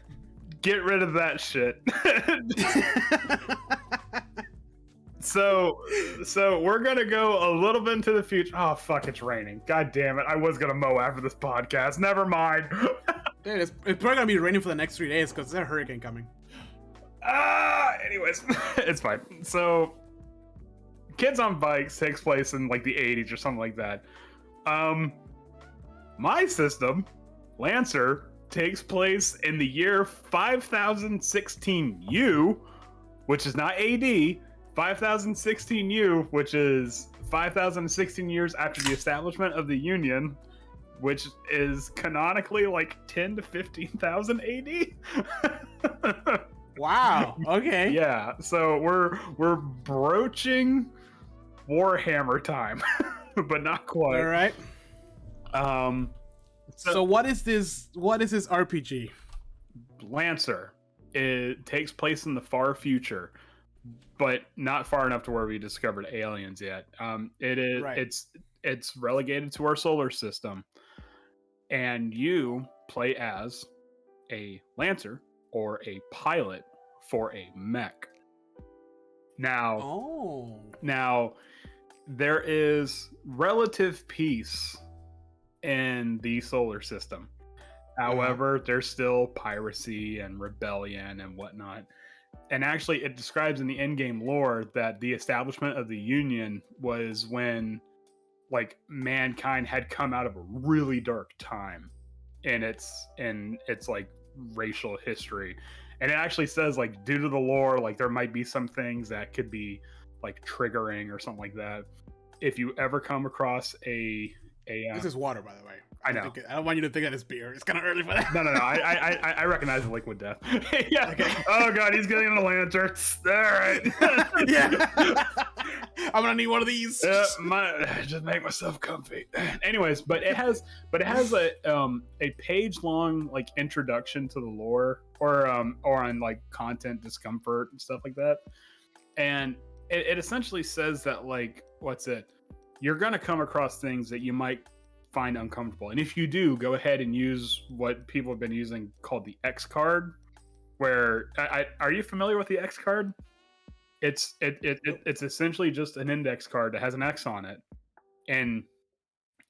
get rid of that shit. So we're gonna go a little bit into the future. Oh fuck, it's raining. God damn it! I was gonna mow after this podcast. Never mind. Dude, it's probably gonna be raining for the next 3 days because there's a hurricane coming. Anyways, it's fine. So, Kids on Bikes takes place in like the 80s or something like that. My system, Lancer, takes place in the year 5016 U, which is not AD. 5016 U, which is 5016 years after the establishment of the Union, which is canonically like 10 to 15,000 AD. Wow. Okay. Yeah, so we're broaching Warhammer time, but not quite. All right. So what is this? What is this RPG? Lancer. It takes place in the far future, but not far enough to where we discovered aliens yet. It is. Right. It's relegated to our solar system, and you play as a Lancer or a pilot for a mech. Now, there is relative peace in the solar system. However, there's still piracy and rebellion and whatnot. And actually, it describes in the endgame lore that the establishment of the Union was when, like, mankind had come out of a really dark time in its like racial history. And it actually says, like, due to the lore, like, there might be some things that could be like triggering or something like that. If you ever come across this is water, by the way. I know. I don't want you to think that it's beer. It's kind of early for that. No. I recognize the liquid death. Yeah. Okay. Oh god, he's getting a lantern. All right. Yeah. I'm gonna need one of these. Just make myself comfy. Anyways, but it has a page long like introduction to the lore or on like content discomfort and stuff like that, and it essentially says that like you're gonna come across things that you might find uncomfortable, and if you do, go ahead and use what people have been using called the X card. Where are you familiar with the X card? It's essentially just an index card that has an X on it, and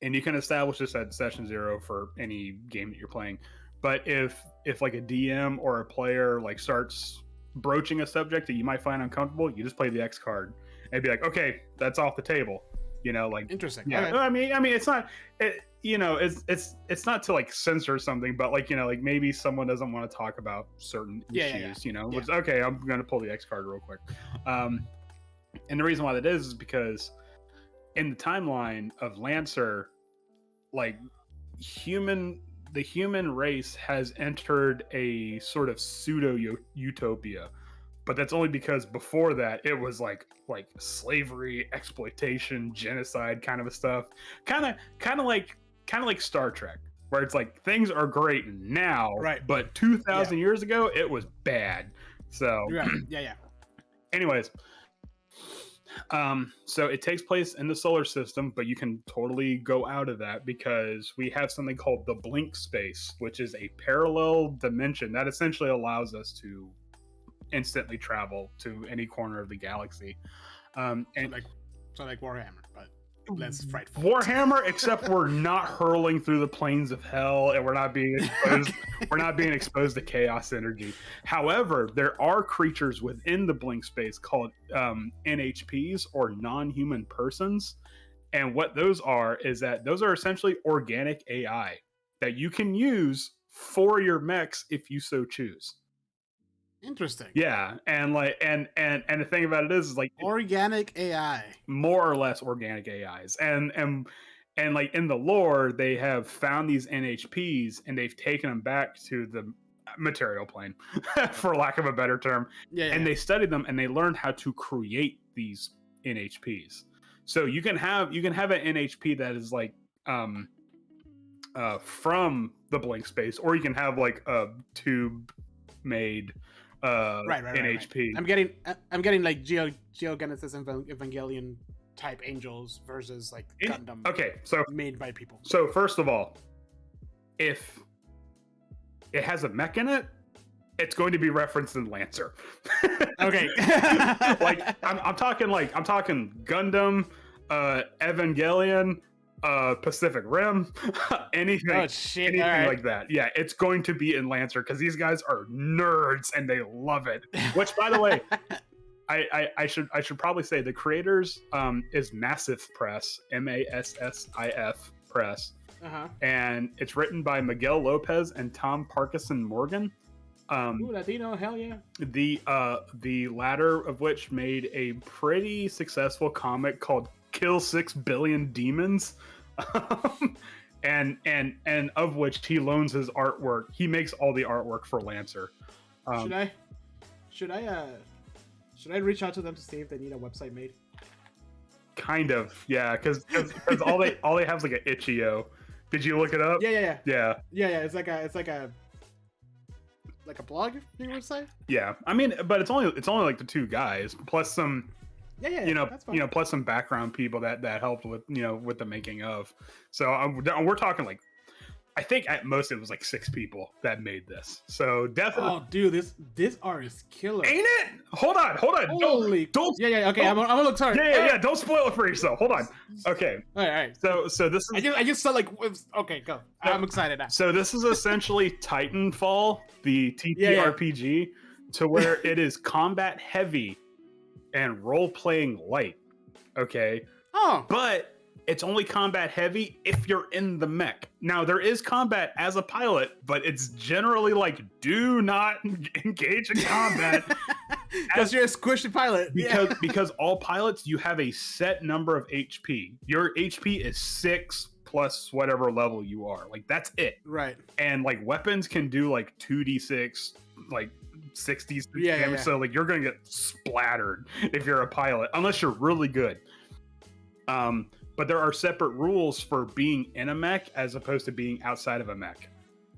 you can establish this at session 0 for any game that you're playing. But if like a DM or a player like starts broaching a subject that you might find uncomfortable, you just play the X card and be like, okay, that's off the table. You know, like interesting. Yeah, okay. I mean, it's not. It's not to like censor something, but like like maybe someone doesn't want to talk about certain issues. Which, okay, I'm gonna pull the X card real quick. And the reason why that is because in the timeline of Lancer, like the human race has entered a sort of pseudo utopia. But that's only because before that it was like slavery, exploitation, genocide kind of a stuff. Kind of like Star Trek, where it's like things are great now, right? But 2,000 years ago it was bad. So yeah. Anyways, so it takes place in the solar system, but you can totally go out of that because we have something called the blink space, which is a parallel dimension that essentially allows us to instantly travel to any corner of the galaxy. And so like Warhammer, but less frightful. Warhammer, except we're not hurling through the plains of hell, and we're not being exposed to chaos energy. However, there are creatures within the blink space called NHPs, or non-human persons. And what those are is that those are essentially organic AI that you can use for your mechs if you so choose. Interesting. Yeah, and the thing about it is like organic AI, more or less organic AIs, and like in the lore they have found these NHPs and they've taken them back to the material plane, for lack of a better term. And they studied them and they learned how to create these NHPs. So you can have an NHP that is like from the blank space, or you can have like a tube made NHP. Right. I'm getting like Geogenesis and Evangelion type angels versus like Gundam. Okay, so made by people. So first of all, if it has a mech in it, it's going to be referenced in Lancer. Okay. Like I'm talking Gundam, Evangelion, Pacific Rim, anything, Oh shit! anything All right. like that. Yeah, it's going to be in Lancer because these guys are nerds and they love it. Which, by the way, I should probably say the creators is Massif Press, Massif Press, and it's written by Miguel Lopez and Tom Parkinson Morgan. Ooh, Latino, hell yeah. The latter of which made a pretty successful comic called Kill 6 Billion Demons. and of which he loans his artwork. He makes all the artwork for Lancer. Should I reach out to them to see if they need a website made? Kind of, yeah, because all they have is like an itch.io. Did you look it up? Yeah. Yeah. It's like a blog, you would say? Yeah, I mean, but it's only like the two guys plus some, that's fine. Plus some background people that helped with with the making of. So we're talking like, I think at most it was like 6 people that made this. So definitely. Oh, dude, this art is killer. Ain't it? Hold on. Holy. Don't. Yeah. Okay, I'm gonna look. Sorry. Yeah. Don't spoil it for yourself. Hold on. Okay. All right. So this is. I just saw like. Okay, go. I'm excited now. So this is essentially Titanfall, the TTRPG, to where it is combat heavy and role playing light. Okay. Oh. But it's only combat heavy if you're in the mech. Now there is combat as a pilot, but it's generally like, do not engage in combat because you're a squishy pilot. Because all pilots, you have a set number of HP. Your HP is 6 plus whatever level you are. Like that's it. Right. And like weapons can do like 2d6, like 60 damage. So like you're gonna get splattered if you're a pilot, unless you're really good. But there are separate rules for being in a mech as opposed to being outside of a mech.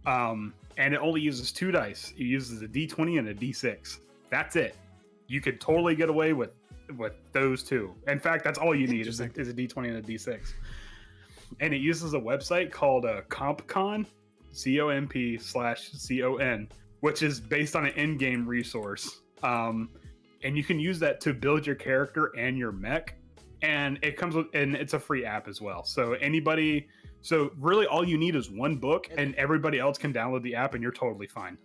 And it only uses 2 dice. It uses a D20 and a D6. That's it. You could totally get away with those 2. In fact, that's all you need is a D20 and a D6. And it uses a website called CompCon, COMP/CON, which is based on an in-game resource. And you can use that to build your character and your mech. And it comes with, and it's a free app as well. So really all you need is one book and everybody else can download the app and you're totally fine.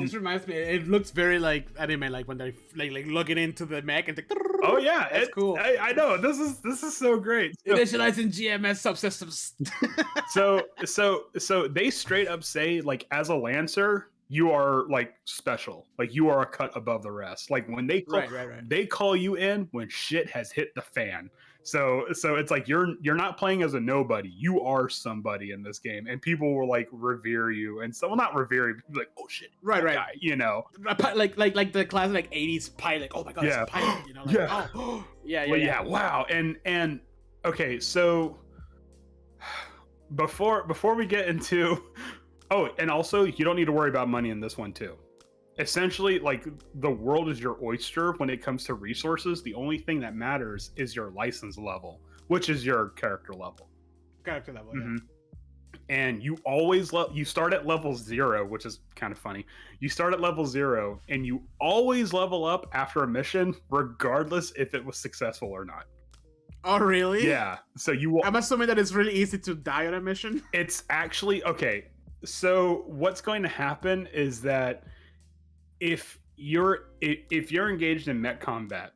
This reminds me, it looks very like anime, like when they're like looking into the mech and like, oh yeah, that's cool. I know, this is so great. Initializing GMS subsystems. so they straight up say, like, as a Lancer, you are like special, like you are a cut above the rest. Like when they call, they call you in when shit has hit the fan. So it's like you're not playing as a nobody. You are somebody in this game, and people will like revere you, and so, well, not revere you, like, oh shit, right, guy, like the classic like 80s pilot. Oh my god, it's a pilot, like, oh yeah, wow. And okay, so before we get into, oh, and also you don't need to worry about money in this one too. Essentially, like, the world is your oyster when it comes to resources. The only thing that matters is your license level, which is your character level. Yeah. And you always you start at level 0, which is kind of funny. You start at level 0 and you always level up after a mission, regardless if it was successful or not. Oh, really? Yeah. So you will. I'm assuming that it's really easy to die on a mission. It's actually okay. So what's going to happen is that if you're engaged in mech combat,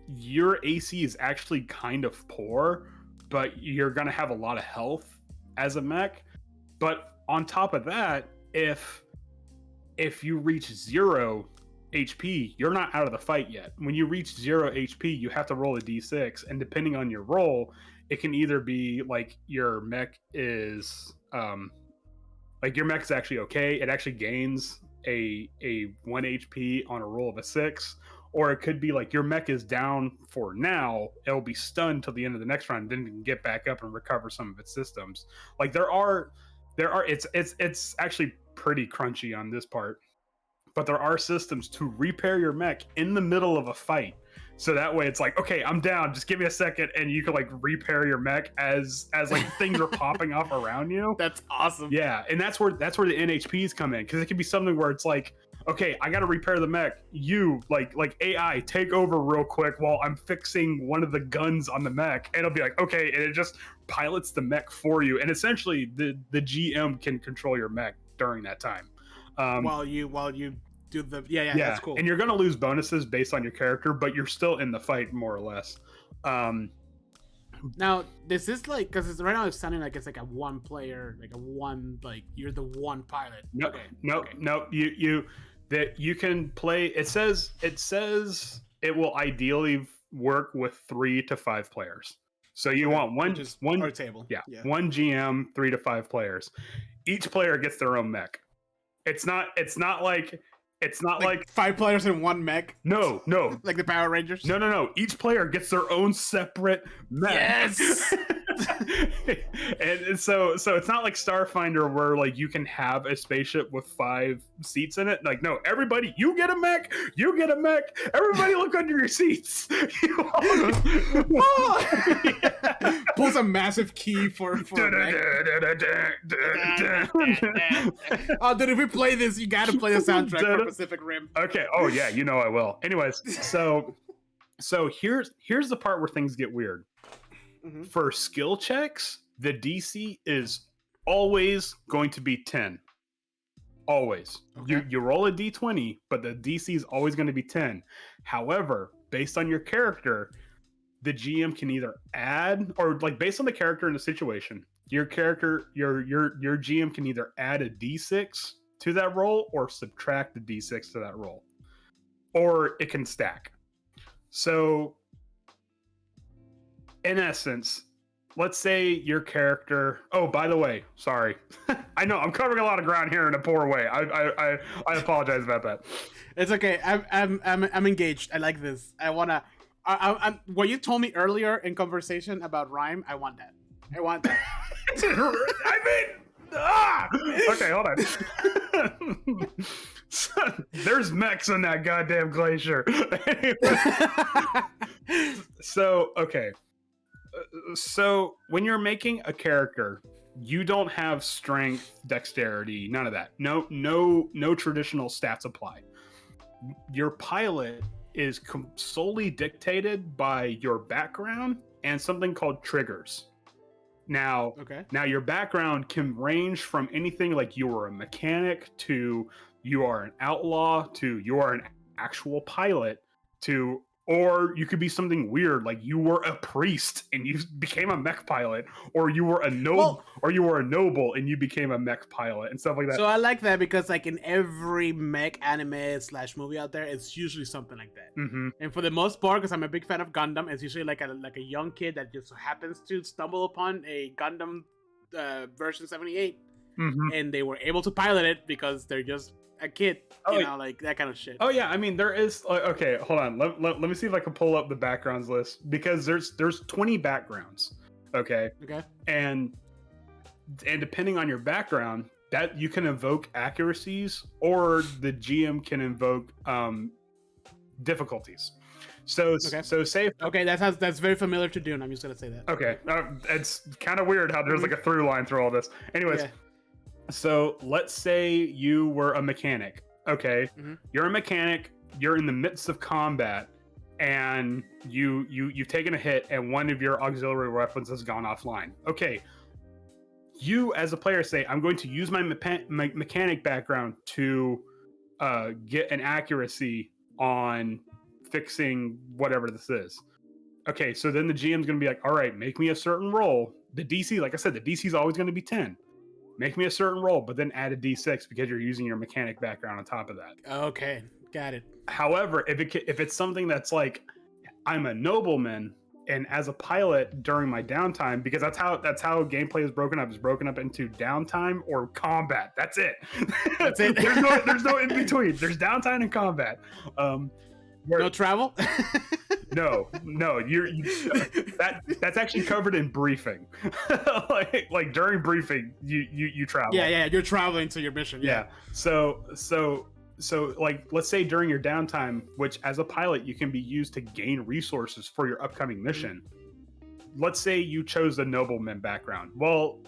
your AC is actually kind of poor, but you're gonna have a lot of health as a mech. But on top of that, if you reach 0 HP, you're not out of the fight yet. When you reach 0 HP, you have to roll a D6, and depending on your roll, it can either be like your mech is like your mech is actually okay. It actually gains a 1 HP on a roll of a 6, or it could be like your mech is down for now, it'll be stunned till the end of the next round, then it can get back up and recover some of its systems. Like there are it's actually pretty crunchy on this part, but there are systems to repair your mech in the middle of a fight. So that way it's like, okay, I'm down, just give me a second, and you can like repair your mech as like things are popping off around you. That's awesome. Yeah, and that's where the NHPs come in, because it could be something where it's like, okay, I got to repair the mech. You like AI take over real quick while I'm fixing one of the guns on the mech, and it'll be like, okay, and it just pilots the mech for you, and essentially the GM can control your mech during that time. While you do the that's cool. And you're gonna lose bonuses based on your character, but you're still in the fight more or less. Now, this is like, because right now it's sounding like it's like a one player, like a one, like you're the one pilot. No, you can play. It says it will ideally work with 3 to 5 players. So you want one our table. Yeah, one GM, 3 to 5 players. Each player gets their own mech. It's not like 5 players in one mech. No. Like the Power Rangers. No. Each player gets their own separate mech. Yes. and so it's not like Starfinder where like you can have a spaceship with 5 seats in it. Like, no, everybody, you get a mech. Everybody look under your seats. Pulls a massive key for a mech. Oh, dude, if we play this, you gotta play the soundtrack for Pacific Rim. Okay. Oh yeah, you know I will. Anyways, so here's the part where things get weird. Mm-hmm. For skill checks, the DC is always going to be 10. Always. Okay. You roll a D20, but the DC is always going to be 10. However, based on your character, the GM can either add, or like based on the character and the situation, your GM can either add a D6 to that roll or subtract the D6 to that roll. Or it can stack. So in essence, let's say your character. Oh, by the way, sorry. I know I'm covering a lot of ground here in a poor way. I apologize about that. It's okay. I'm engaged. I like this. I wanna. What you told me earlier in conversation about rhyme, I want that. Okay, hold on. There's mechs in that goddamn glacier. So when you're making a character, you don't have strength, dexterity, none of that. No traditional stats apply. Your pilot is solely dictated by your background and something called triggers. Now your background can range from anything like you were a mechanic to you are an outlaw to you are an actual pilot to, or you could be something weird like you were a priest and you became a mech pilot, or you were a noble, and you became a mech pilot and stuff like that. So I like that because like in every mech anime / movie out there, it's usually something like that. Mm-hmm. And for the most part, because I'm a big fan of Gundam, it's usually like a young kid that just happens to stumble upon a Gundam version 78, mm-hmm. and they were able to pilot it because they're just a kid, like that kind of shit. Oh yeah, I mean there is. Okay, hold on. Let me see if I can pull up the backgrounds list, because there's 20 backgrounds. Okay. And depending on your background, that you can invoke accuracies, or the GM can invoke difficulties. So say. Okay, that's very familiar to Dune. I'm just gonna say that. Okay, it's kind of weird how there's like a through line through all this. Anyways. Yeah. So let's say you were a mechanic. Okay, mm-hmm. You're a mechanic. You're in the midst of combat, and you've taken a hit, and one of your auxiliary weapons has gone offline. Okay, you as a player say, I'm going to use my mechanic background to get an accuracy on fixing whatever this is. Okay, so then the GM's going to be like, all right, make me a certain roll. The DC, like I said, the DC is always going to be 10. Make me a certain roll, but then add a D6 because you're using your mechanic background on top of that. Okay, got it. However, if it's something that's like, I'm a nobleman, and as a pilot during my downtime, because that's how gameplay is broken up. It's broken up into downtime or combat. That's it. That's it. there's no in between. There's downtime and combat. No travel? No, that's actually covered in briefing. like during briefing, you travel. Yeah, you're traveling to your mission. Yeah. So like, let's say during your downtime, which as a pilot you can be used to gain resources for your upcoming mission. Let's say you chose the nobleman background. Well,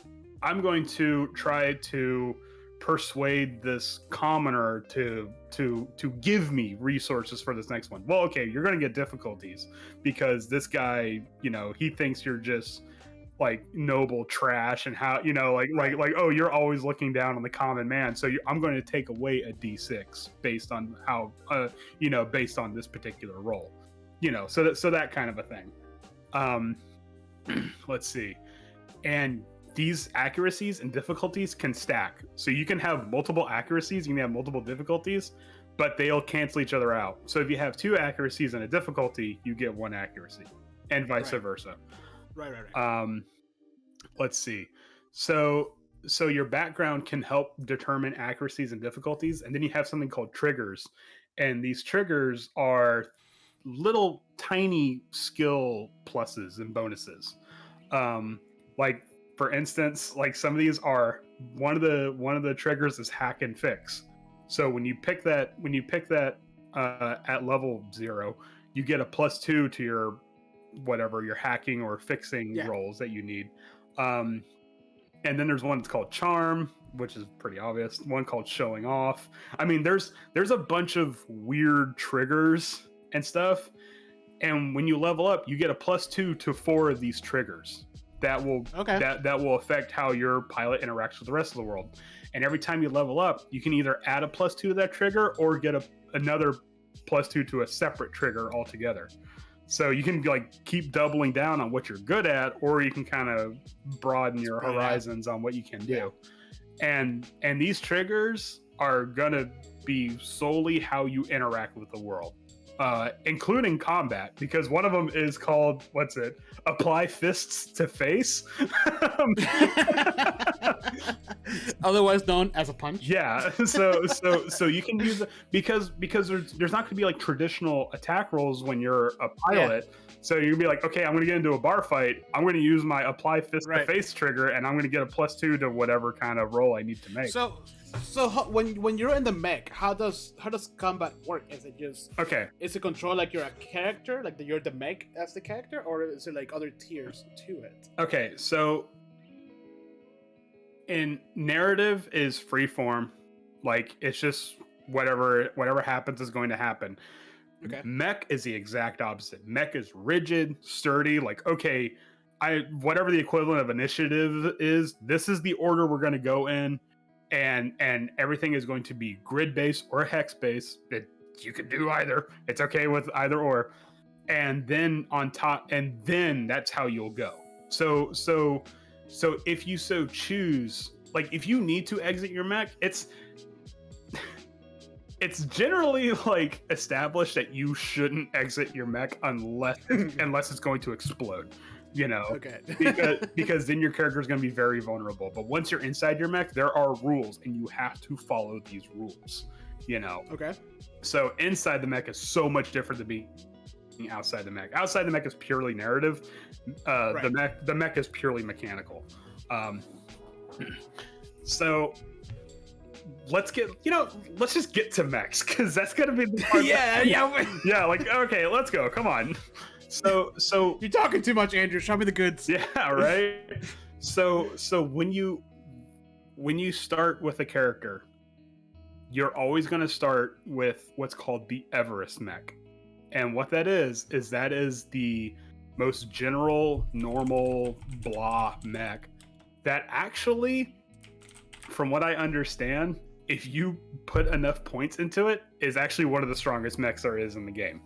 I'm going to try to persuade this commoner to give me resources for this next one. Well, okay, you're going to get difficulties because this guy, he thinks you're just like noble trash, and how like oh, you're always looking down on the common man, so I'm going to take away a d6 based on how based on this particular role, so that kind of a thing. Let's see. And these accuracies and difficulties can stack, so you can have multiple accuracies, you can have multiple difficulties, but they'll cancel each other out. So if you have 2 accuracies and a difficulty, you get 1 accuracy, and vice versa. Right. Let's see. So your background can help determine accuracies and difficulties, and then you have something called triggers, and these triggers are little tiny skill pluses and bonuses. Like, for instance, like some of these are one of the triggers is hack and fix. So when you pick that at level 0, you get a +2 to your whatever your hacking or fixing roles that you need. And then there's one that's called charm, which is pretty obvious. One called showing off. I mean, there's a bunch of weird triggers and stuff. And when you level up, you get a +2 to 4 of these triggers that will that will affect how your pilot interacts with the rest of the world. And every time you level up, you can either add a +2 to that trigger or get another +2 to a separate trigger altogether. So you can like keep doubling down on what you're good at, or you can kind of broaden your horizons on what you can do. And these triggers are gonna be solely how you interact with the world, including combat, because one of them is called, apply fists to face. Otherwise known as a punch. Yeah, so you can use it because there's not going to be like traditional attack rolls when you're a pilot. Yeah. So you'd be like, okay, I'm going to get into a bar fight. I'm going to use my apply fist to face trigger, and I'm going to get a +2 to whatever kind of roll I need to make. So when you're in the mech, how does combat work? Is it just Is it control like you're a character, like you're the mech as the character, or is it like other tiers to it? Okay, so in narrative is freeform, like it's just whatever happens is going to happen. Okay. Mech is the exact opposite. Mech is rigid, sturdy. Like, okay, whatever the equivalent of initiative is, this is the order we're going to go in. And everything is going to be grid based or hex based. You can do either. It's okay with either or. And then on top, and then that's how you'll go. So if you so choose, like if you need to exit your mech, it's generally like established that you shouldn't exit your mech unless it's going to explode. Because then your character is going to be very vulnerable. But once you're inside your mech, there are rules, and you have to follow these rules. Okay. So inside the mech is so much different than being outside the mech. Outside the mech is purely narrative. The mech is purely mechanical. So let's just get to mechs, because that's going to be the part. Yeah. Like, okay, let's go. Come on. So you're talking too much, Andrew. Show me the goods. Yeah, right. So when you start with a character, you're always going to start with what's called the Everest mech, and what that is the most general, normal, blah mech that actually, from what I understand, if you put enough points into it, is actually one of the strongest mechs there is in the game.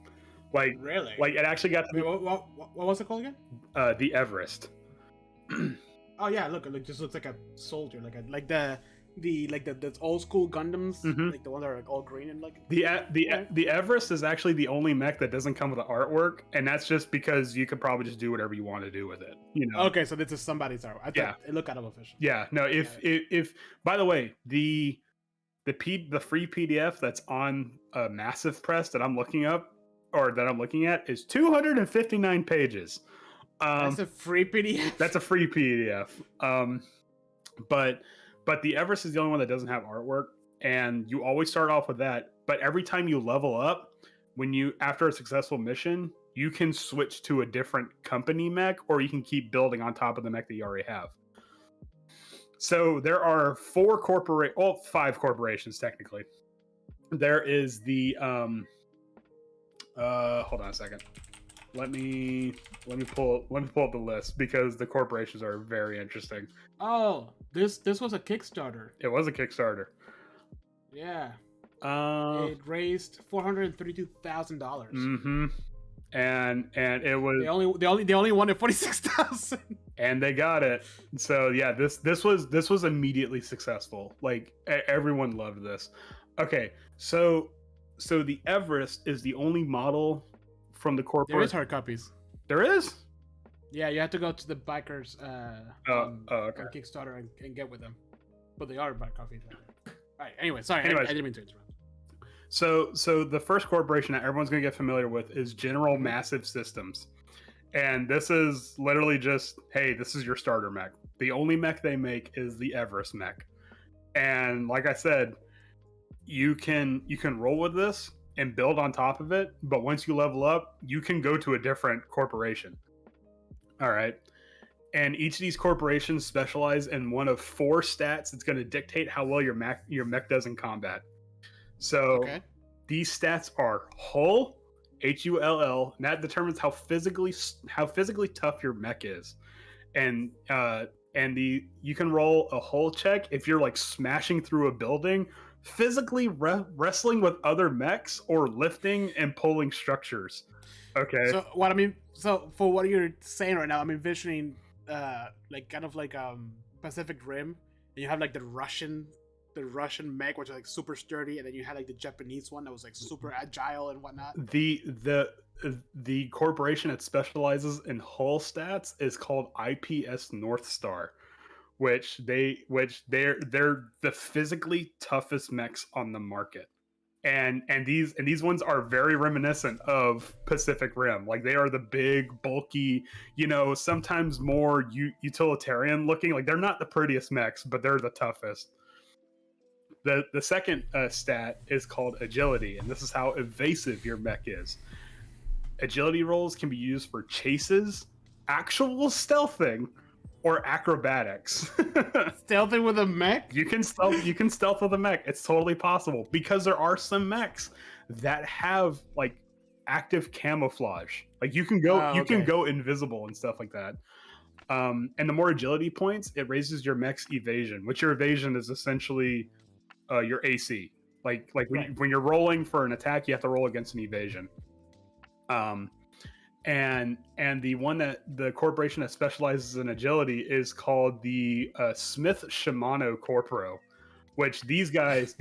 Like, really? Like, it actually got to what was it called again? The Everest. Oh yeah, look, it just looks like a soldier, like the old school Gundams, like the one that are like all green and like. The Everest is actually the only mech that doesn't come with the artwork, and that's just because you could probably just do whatever you want to do with it. Okay, so this is somebody's artwork. I thought it looked kind of official. Yeah, no. If by the way, the free PDF that's on Massive Press that I'm looking at is 259 pages. That's a free PDF. That's a free PDF. But the Everest is the only one that doesn't have artwork, and you always start off with that. but every time you level up, after a successful mission, you can switch to a different company mech, or you can keep building on top of the mech that you already have. So there are 5 corporations technically. There is the hold on a second. Let me pull up the list because the corporations are very interesting. Oh, this was a Kickstarter. It was a Kickstarter. Yeah. It raised $432,000. Mm-hmm. And it was they only wanted 46,000. And they got it. So yeah, this was immediately successful. Like everyone loved this. Okay, so the Everest is the only model from the corporate. There is hard copies. There is. Yeah, you have to go to the bikers on Kickstarter and get with them, but they are hard copies. All right. Anyway, sorry, I didn't mean to interrupt. So the first corporation that everyone's going to get familiar with is General Massive Systems. And this is literally just, hey, this is your starter mech. The only mech they make is the Everest mech. And like I said, you can roll with this and build on top of it, but once you level up, you can go to a different corporation. All right. And each of these corporations specialize in one of 4 stats that's going to dictate how well your mech does in combat. So these stats are hull, HULL, and that determines how physically tough your mech is. And you can roll a hull check if you're like smashing through a building, physically wrestling with other mechs, or lifting and pulling structures. Okay. So for what you're saying right now, I'm envisioning Pacific Rim, and you have like the Russian mech, which is like super sturdy, and then you had like the Japanese one that was like super agile and whatnot. The corporation that specializes in hull stats is called IPS North Star, which they're the physically toughest mechs on the market. And these ones are very reminiscent of Pacific Rim. Like they are the big, bulky, sometimes more utilitarian looking. Like they're not the prettiest mechs, but they're the toughest. The second stat is called agility, and this is how evasive your mech is. Agility rolls can be used for chases, actual stealthing, or acrobatics. Stealthing with a mech? You can stealth with a mech. It's totally possible because there are some mechs that have like active camouflage. Like you can go invisible and stuff like that. And the more agility points, it raises your mech's evasion, which your evasion is essentially your AC. Like when you're rolling for an attack, you have to roll against an evasion. And the one that the corporation that specializes in agility is called the Smith Shimano Corporo, which these guys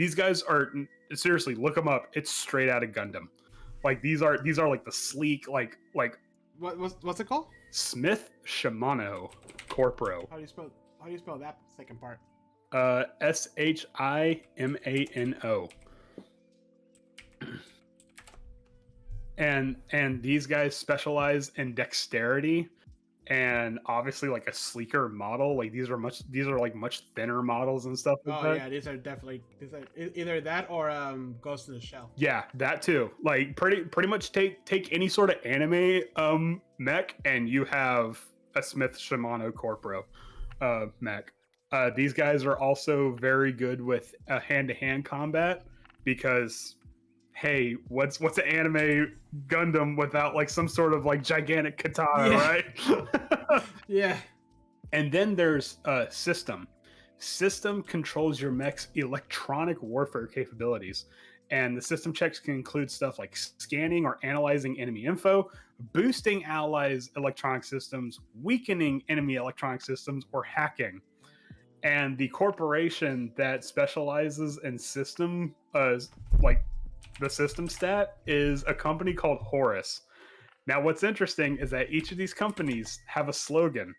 are, seriously, look them up. It's straight out of Gundam. Like these are like the sleek like what's it called? Smith Shimano Corporo. How do you spell that second part? Shimano. And these guys specialize in dexterity and obviously like a sleeker model. Like these are like much thinner models and stuff like that. Yeah, these are either that or Ghost in the Shell. Yeah, that too. Like pretty much take any sort of anime mech and you have a Smith Shimano Corporo mech. These guys are also very good with hand-to-hand combat because, hey, what's an anime Gundam without like some sort of like gigantic katana, right? Yeah. And then there's System. System controls your mech's electronic warfare capabilities. And the system checks can include stuff like scanning or analyzing enemy info, boosting allies' electronic systems, weakening enemy electronic systems, or hacking. And the corporation that specializes in system, like the system stat, is a company called Horus. Now, what's interesting is that each of these companies have a slogan,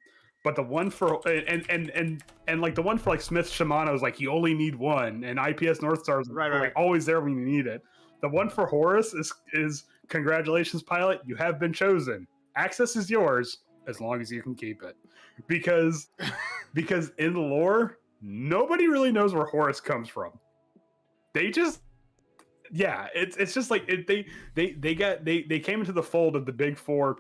but the one for and like the one for like Smith Shimano is like you only need one, and IPS North Star is like always there when you need it. The one for Horus is congratulations, pilot, you have been chosen. Access is yours as long as you can keep it, because in the lore, nobody really knows where Horus comes from. Yeah, it's just like they came into the fold of the big four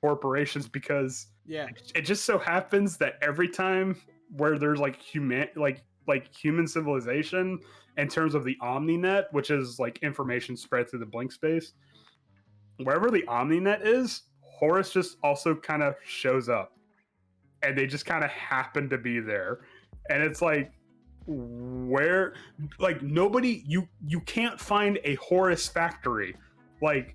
corporations because Yeah. it just so happens that every time where there's like human civilization in terms of the omninet, which is like information spread through the blink space, wherever the omninet is, Horus just also kind of shows up, and they just kind of happen to be there, and it's like, where, like, nobody, you can't find a Horus factory, like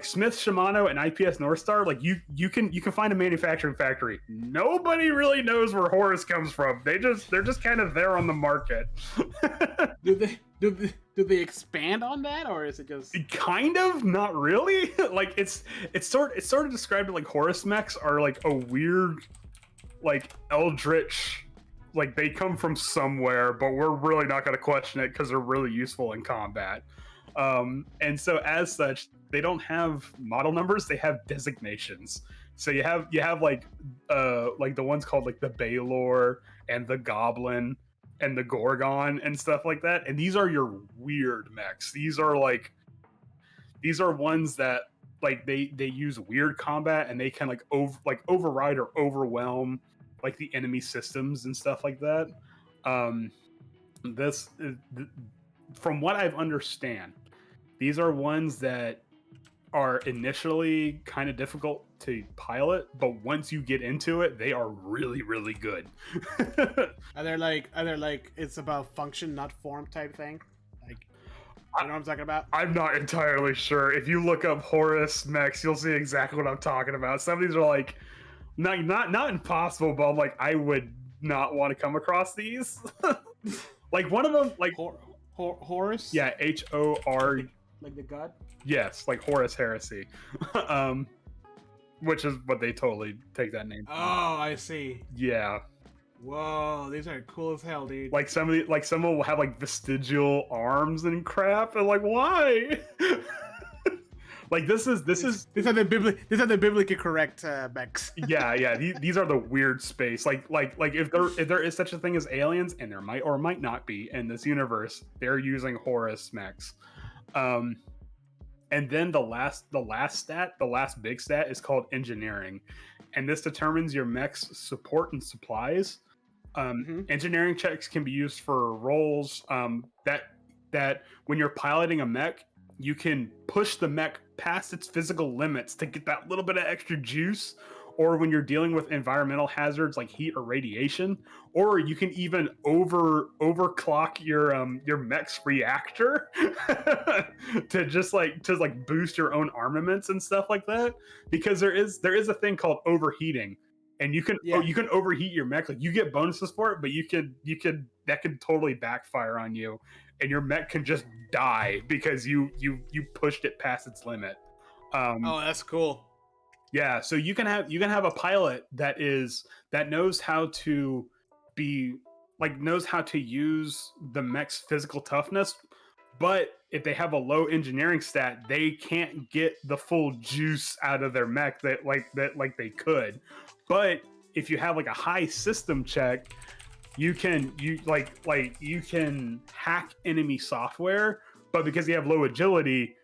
Smith Shimano and IPS North Star. Like you can find a manufacturing factory. Nobody really knows where Horus comes from. They're just kind of there on the market. do they expand on that, or is it just kind of not really? Like it's sort of described like Horus mechs are like a weird, like, eldritch, like they come from somewhere, but we're really not going to question it because they're really useful in combat. And so as such, they don't have model numbers, they have designations. So you have like the ones called like the Baylor and the Goblin and the Gorgon and stuff like that. And these are your weird mechs. These are ones that like they use weird combat, and they can like override or overwhelm like the enemy systems and stuff like that. This is, from what I've understand, these are ones that are initially kind of difficult to pilot, but once you get into it, they are really, really good. are there like it's about function not form type thing? Like, you know what I'm talking about? I'm not entirely sure. If you look up Horus mechs, you'll see exactly what I'm talking about. Some of these are like not impossible, but I'm like, I would not want to come across these. Like one of them, like Horus? Yeah, HOR. Like the god? Yes, like Horus Heresy. Which is what they totally take that name from. Oh, I see. Yeah. Whoa, these are cool as hell, dude. Like some will have like vestigial arms and crap, and like, why? Like these are the biblically correct mechs. yeah. These are the weird space. Like if there is such a thing as aliens, and there might or might not be in this universe, they're using Horus mechs. And then the last big stat is called engineering, and this determines your mech's support and supplies. Engineering checks can be used for roles that when you're piloting a mech, you can push the mech past its physical limits to get that little bit of extra juice, or when you're dealing with environmental hazards like heat or radiation, or you can even overclock your mech's reactor to boost your own armaments and stuff like that, because there is a thing called overheating, and you can overheat your mech. Like, you get bonuses for it, but that could totally backfire on you, and your mech can just die because you pushed it past its limit. Oh, that's cool. Yeah, so you can have a pilot that knows how to use the mech's physical toughness, but if they have a low engineering stat, they can't get the full juice out of their mech that they could. But if you have like a high system check, you can hack enemy software, but because you have low agility,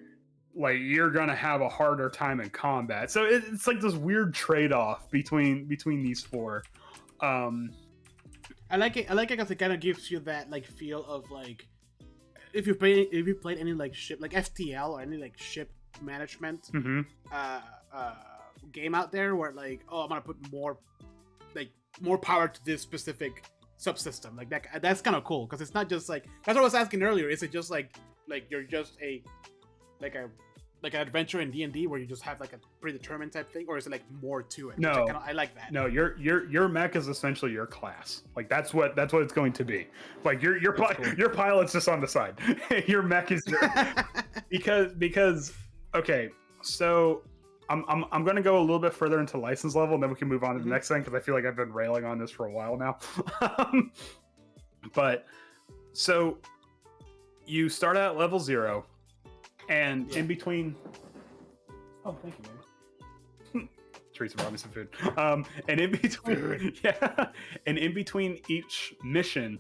like, you're gonna have a harder time in combat. So it's like this weird trade-off between these four. I like it because it kind of gives you that like feel of like if you played any like ship, like FTL or any like ship management game out there, where like, oh, I'm gonna put more power to this specific subsystem, like that. That's kind of cool, because it's not just like, that's what I was asking earlier. Is it just like you're just like an adventure in D&D where you just have like a predetermined type thing, or is it like more to it? No, I like that. No, your mech is essentially your class. Like that's what it's going to be. Like your pilot's just on the side. Your mech is because okay. So I'm going to go a little bit further into license level, and then we can move on to the next thing, because I feel like I've been railing on this for a while now. But so you start out at level 0. And in between, oh, thank you, man. Teresa brought me some food. And in between, and in between each mission,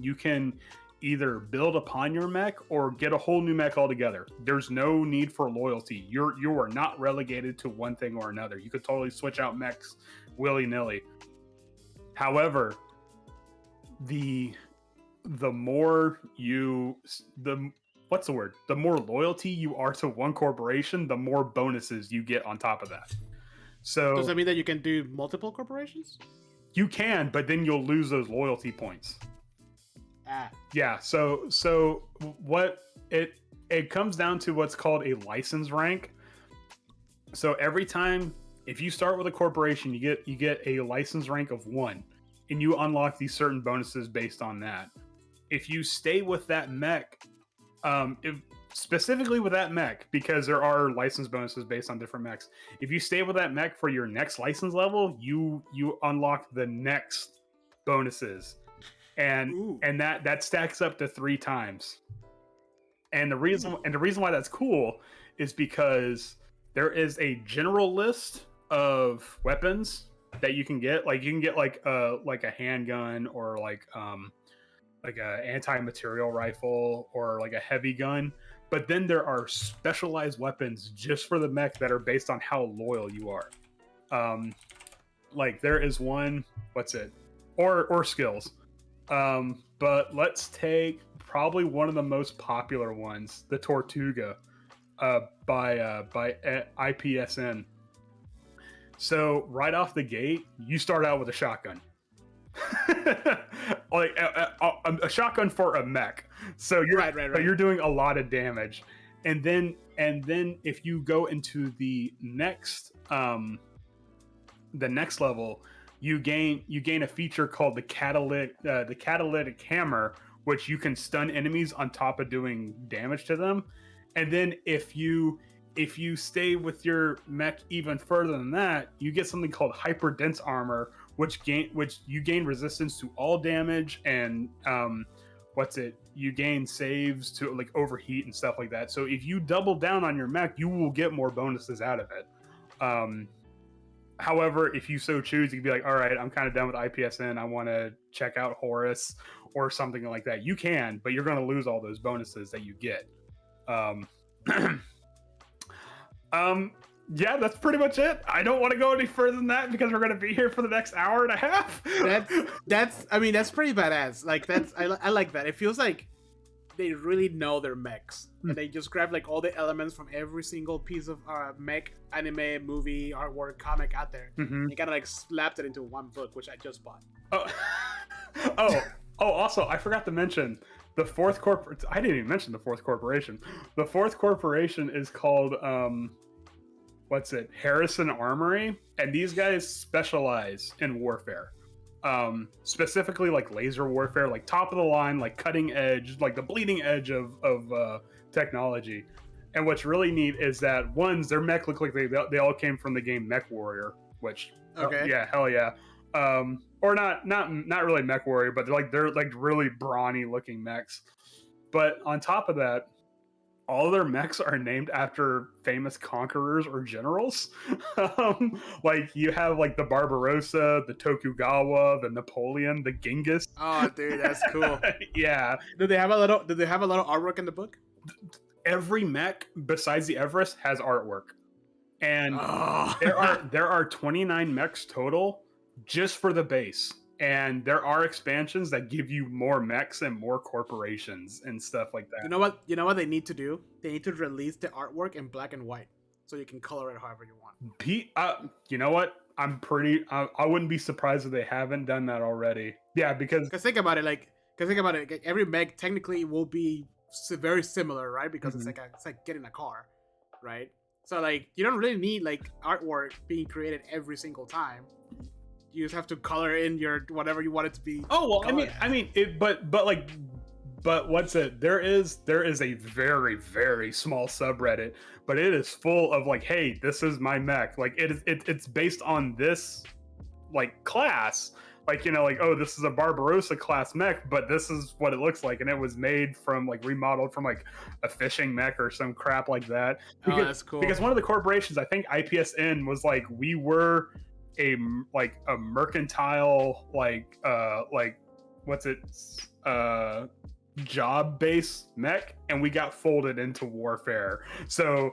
you can either build upon your mech or get a whole new mech altogether. There's no need for loyalty. You are not relegated to one thing or another. You could totally switch out mechs willy-nilly. However, the more the more loyalty you are to one corporation, the more bonuses you get on top of that. So does that mean that you can do multiple corporations? You can, but then you'll lose those loyalty points. Yeah, so what it comes down to what's called a license rank. So every time, if you start with a corporation, you get a license rank of 1, and you unlock these certain bonuses based on that. If you stay with that mech, specifically with that mech, because there are license bonuses based on different mechs. If you stay with that mech for your next license level, you unlock the next bonuses. And that stacks up to 3 times. And the reason why that's cool is because there is a general list of weapons that you can get. Like you can get like a handgun or like a anti-material rifle or like a heavy gun. But then there are specialized weapons just for the mech that are based on how loyal you are. Like there is one, or skills. But let's take probably one of the most popular ones, the Tortuga, by IPSN. So right off the gate, you start out with a shotgun, like a shotgun for a mech. So you're right. So you're doing a lot of damage, and then if you go into the next level, you gain a feature called the catalytic hammer, which you can stun enemies on top of doing damage to them. And then if you stay with your mech even further than that, you get something called hyper dense armor, which you gain resistance to all damage, and you gain saves to like overheat and stuff like that. So if you double down on your mech, you will get more bonuses out of it. However, if you so choose, you can be like, all right, I'm kind of done with IPSN. I want to check out Horus or something like that. You can, but you're going to lose all those bonuses that you get. Yeah, that's pretty much it. I don't want to go any further than that because we're going to be here for the next hour and a half. That's pretty badass. Like I like that. It feels like they really know their mechs, and they just grab like all the elements from every single piece of mech, anime, movie, artwork, comic out there, and kind of like slapped it into one book, which I just bought. Also, I forgot to mention the fourth corporate. I didn't even mention the fourth corporation. The fourth corporation is called Harrison Armory, and these guys specialize in warfare. Specifically like laser warfare, like top of the line, like cutting edge, like the bleeding edge of technology. And what's really neat is that their mech look like they all came from the game Mech Warrior, which hell yeah. Or not really Mech Warrior, but they're like really brawny looking mechs. But on top of that, all their mechs are named after famous conquerors or generals. Like you have like the Barbarossa, the Tokugawa, the Napoleon, the Genghis. Oh, dude, that's cool. Yeah. Did they have a lot of artwork in the book? Every mech besides the Everest has artwork, and there are 29 mechs total just for the base. And there are expansions that give you more mechs and more corporations and stuff like that. You know what they need to do? They need to release the artwork in black and white, so you can color it however you want. You know what? I wouldn't be surprised if they haven't done that already. Yeah, because think about it. Like every mech technically will be very similar, right? Because it's like getting a car, right? So like you don't really need like artwork being created every single time. You just have to color in your whatever you want it to be. Oh well, there is a very, very small subreddit, but it is full of like, hey, this is my mech. Like it's based on this like class. Like, you know, like, oh, this is a Barbarossa class mech, but this is what it looks like, and it was made from like remodeled from like a fishing mech or some crap like that. That's cool. Because one of the corporations, I think IPSN was like, we were a mercantile job-based mech, and we got folded into warfare. So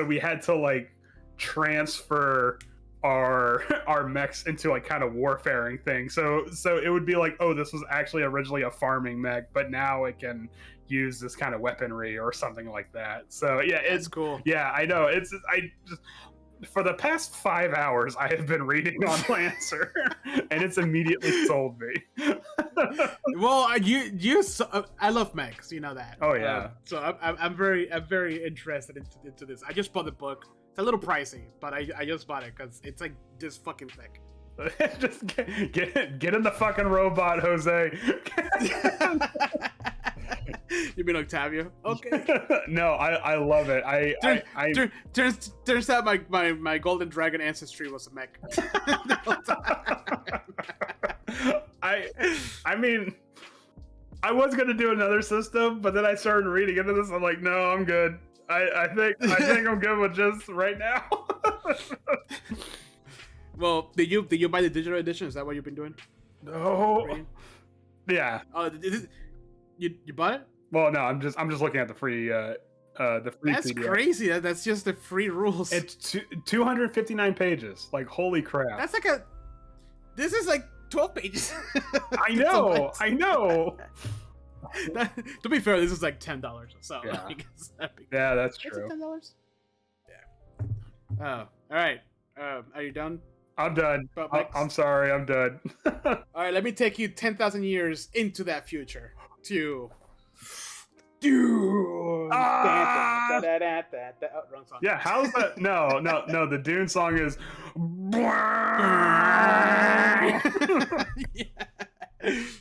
we had to like transfer our mechs into like kind of warfaring thing. So it would be like, oh, this was actually originally a farming mech, but now it can use this kind of weaponry or something like that. So yeah, it's cool. Yeah, I know. I just for the past 5 hours I have been reading on Lancer, and it's immediately sold me. Well, I love mechs, you know that. Oh yeah. So I'm very interested into this. I just bought the book. It's a little pricey, but I just bought it because it's like this fucking thick. Just get in the fucking robot, Jose. You mean Octavio? Okay. No, I love it. Turns out my golden dragon ancestry was a mech. I mean, I was gonna do another system, but then I started reading into this. I'm like, no, I'm good. I think I'm good with just right now. Well, did you buy the digital edition? Is that what you've been doing? No. Reading? Yeah. You bought it? Well, no, I'm just looking at the free That's PDF. crazy. That's just the free rules. It's 259 pages. Like, holy crap. That's like this is like 12 pages. I know. I know. To be fair, this is like $10. So Yeah. Yeah, That's is true. it $10? Yeah. Oh, all right. Are you done? I'm done. I'm sorry. I'm done. All right. Let me take you 10,000 years into that future to Dune. Ah! Oh, wrong song. Yeah, how's that? No. The Dune song is.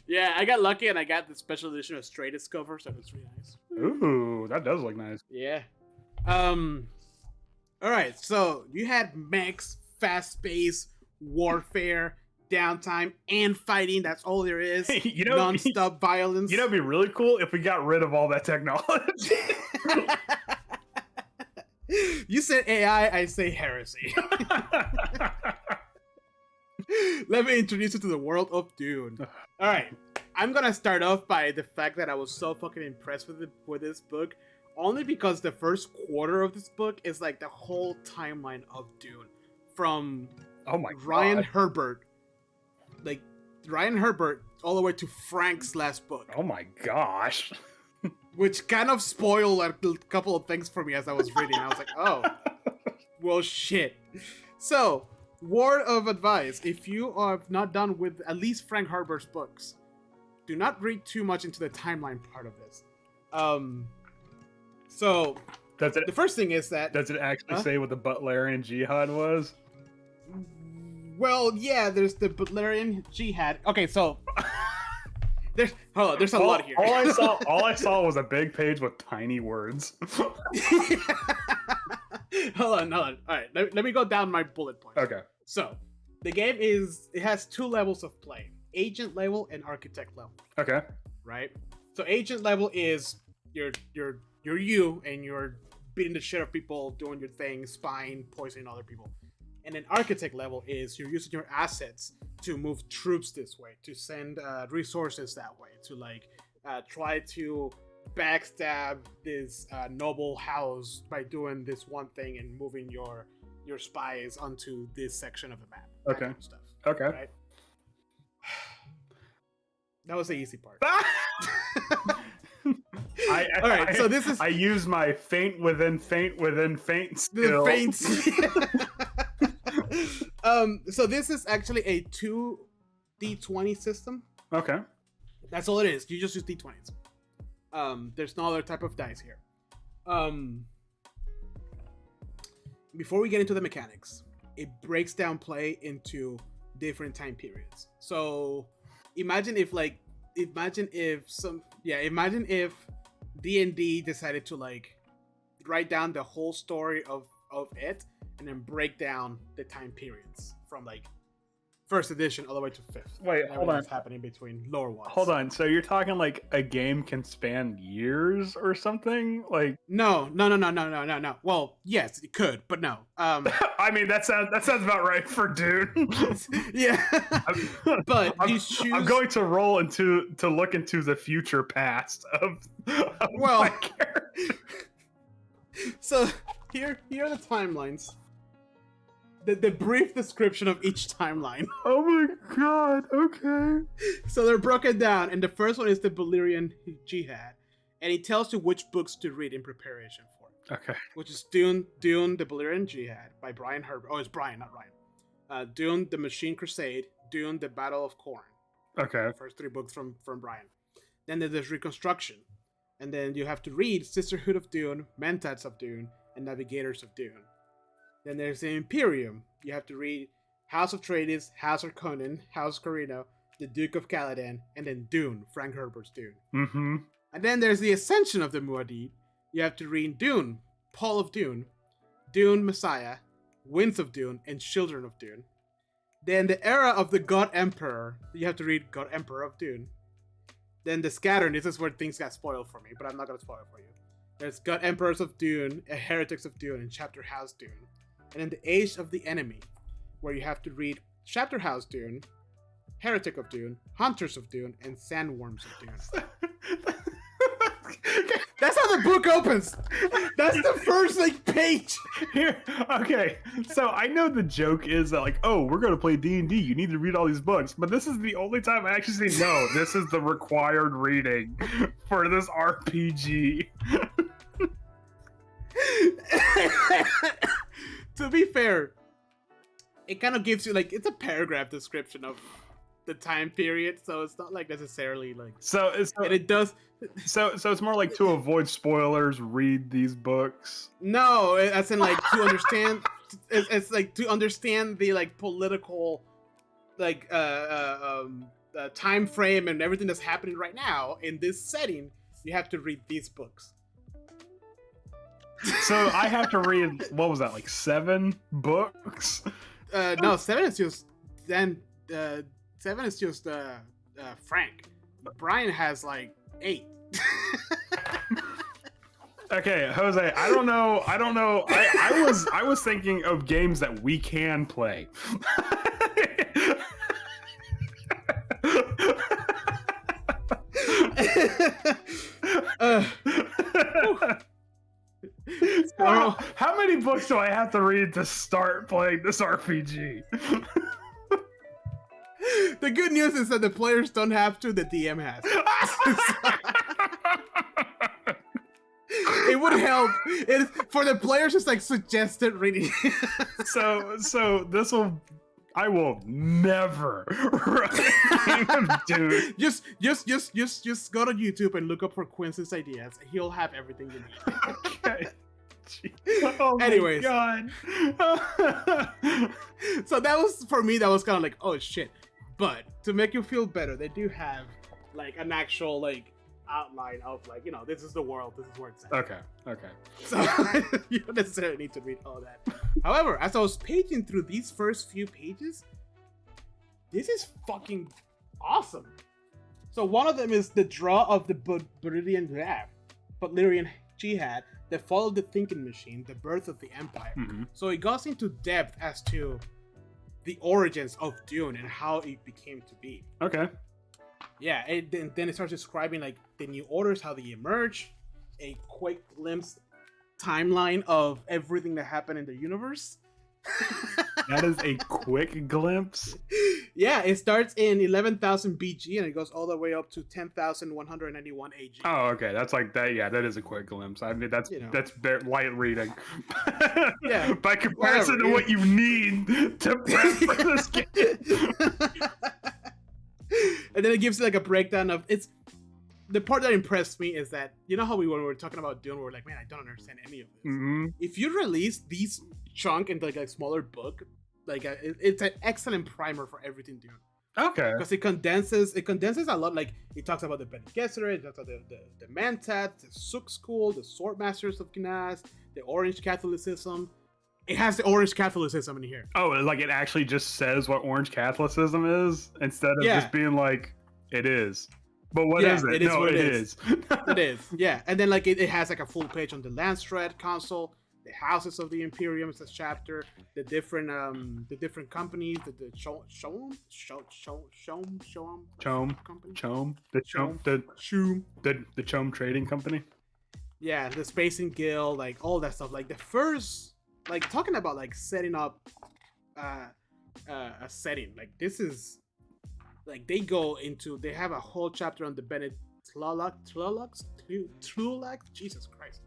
Yeah, I got lucky and I got the special edition of Straightest cover, so it's really nice. Ooh, that does look nice. Yeah. All right. So you had mechs, fast pace, warfare, downtime, and fighting. That's all there is. Non-stop violence. You know, it'd be really cool if we got rid of all that technology. You said AI, I say heresy. Let me introduce you to the world of Dune. All right, I'm gonna start off by the fact that I was so fucking impressed with this book, only because the first quarter of this book is like the whole timeline of Dune, from Ryan Herbert, all the way to Frank's last book. Oh my gosh. Which kind of spoiled a couple of things for me as I was reading. I was like, oh, well, shit. So, word of advice, if you are not done with at least Frank Herbert's books, do not read too much into the timeline part of this. So, the first thing is that... Does it actually say what the Butlerian Jihad was? Well, yeah, there's the Butlerian Jihad. Okay, so... There's a lot here. All I saw was a big page with tiny words. Hold on. All right, let me go down my bullet points. Okay. So, the game has two levels of play: agent level and architect level. Okay. Right. So, agent level is you're you, and you're beating the shit out of people, doing your thing, spying, poisoning other people. And then architect level is you're using your assets to move troops this way, to send resources that way, to try to backstab this noble house by doing this one thing and moving your spies onto this section of the map. Okay. Kind of stuff. Okay. Right? That was the easy part. All right, so this is... I use my feint within feint within feint skill. The feints. So this is actually a 2d20 system. Okay. That's all it is. You just use d20s. There's no other type of dice here. Before we get into the mechanics, it breaks down play into different time periods. So imagine if D&D decided to write down the whole story of it and then break down the time periods first edition all the way to 5th. Wait, And hold on. everything's happening between lower ones. Hold on. So you're talking like a game can span years or something? Like No. Well, yes, it could, but no. I mean that sounds about right for Dune. Yeah. But I'm, you choose. I'm going to roll to look into the future past of Well, my character. So here are the timelines. The brief description of each timeline. Oh my god, okay. So they're broken down, and the first one is the Valyrian Jihad, and he tells you which books to read in preparation for it. Okay. Which is Dune, the Valyrian Jihad by Brian Herbert. Oh, it's Brian, not Ryan. Dune, the Machine Crusade. Dune, the Battle of Corn. Okay. The first 3 books from Brian. Then there's Reconstruction, and then you have to read Sisterhood of Dune, Mentats of Dune, and Navigators of Dune. Then there's the Imperium. You have to read House of Atreides, House of Conan, House Corino, The Duke of Caladan, and then Dune, Frank Herbert's Dune. Mm-hmm. And then there's the Ascension of the Muad'Dib. You have to read Dune, Paul of Dune, Dune Messiah, Winds of Dune, and Children of Dune. Then the Era of the God Emperor. You have to read God Emperor of Dune. Then the Scattern. This is where things got spoiled for me, but I'm not going to spoil it for you. There's God Emperors of Dune, Heretics of Dune, and Chapter House Dune. And then the Age of the Enemy, where you have to read Chapter House Dune, Heretic of Dune, Hunters of Dune, and Sandworms of Dune. That's how the book opens. That's the first page. Here, okay. So I know the joke is that oh, we're gonna play D&D. You need to read all these books, but this is the only time I actually say no. This is the required reading for this RPG. To be fair, it kind of gives you it's a paragraph description of the time period, so it's not necessarily So and it does. So it's more to avoid spoilers. Read these books. No, as in to understand. It's to understand the political time frame and everything that's happening right now in this setting. You have to read these books. So I have to read, what was that, 7 books? No, 7 is just Frank. Brian has 8. Okay, Jose, I don't know. I was thinking of games that we can play. So, how many books do I have to read to start playing this RPG? The good news is that the players don't have to, the DM has. It would help. For the players, it's suggested reading. So this will... I will never run a game of Dune. Just go to YouTube and look up for Quincy's ideas. He'll have everything you need. Okay. Oh Anyways. my god. So that was, for me, that was kind of oh shit. But to make you feel better, they do have an actual outline of this is the world, this is where it's at. Okay. So you don't necessarily need to read all that. However, as I was paging through these first few pages, this is fucking awesome. So one of them is the draw of the Valyrian Jihad that followed the thinking machine, the birth of the empire. Mm-hmm. So it goes into depth as to the origins of Dune and how it became to be. Okay. Yeah, then it starts describing the new orders, how they emerge, a quick glimpse timeline of everything that happened in the universe. That is a quick glimpse. Yeah, it starts in 11,000 BG and it goes all the way up to 10,191 AG. Oh, okay. That's that. Yeah, that is a quick glimpse. I mean, that's light reading. Yeah. By comparison to what you need to prep for this game. And then it gives a breakdown of the part that impressed me is that how when we were talking about Dune, we were man, I don't understand any of this. Mm-hmm. If you release these chunk into a smaller book, it's an excellent primer for everything Dune. Okay. Because it condenses a lot. It talks about the Bene Gesserit, it talks about the Mentat, the Suk School, the Sword Masters of Gnaz, the Orange Catholicism. It has the orange Catholicism in here. Oh, like it actually just says what orange Catholicism is instead of just being like it is. But what is it? It is no, what it is. It is. Yeah, and then like it has like a full page on the Landstrat console, the houses of the Imperium is a chapter, the different companies, the Chom company, the Chom Trading Company. Yeah, the Spacing Guild, like all that stuff. Like the first, like talking about like setting up a setting. Like this is, like they have a whole chapter on the Bennett Tlalocs, Jesus Christ.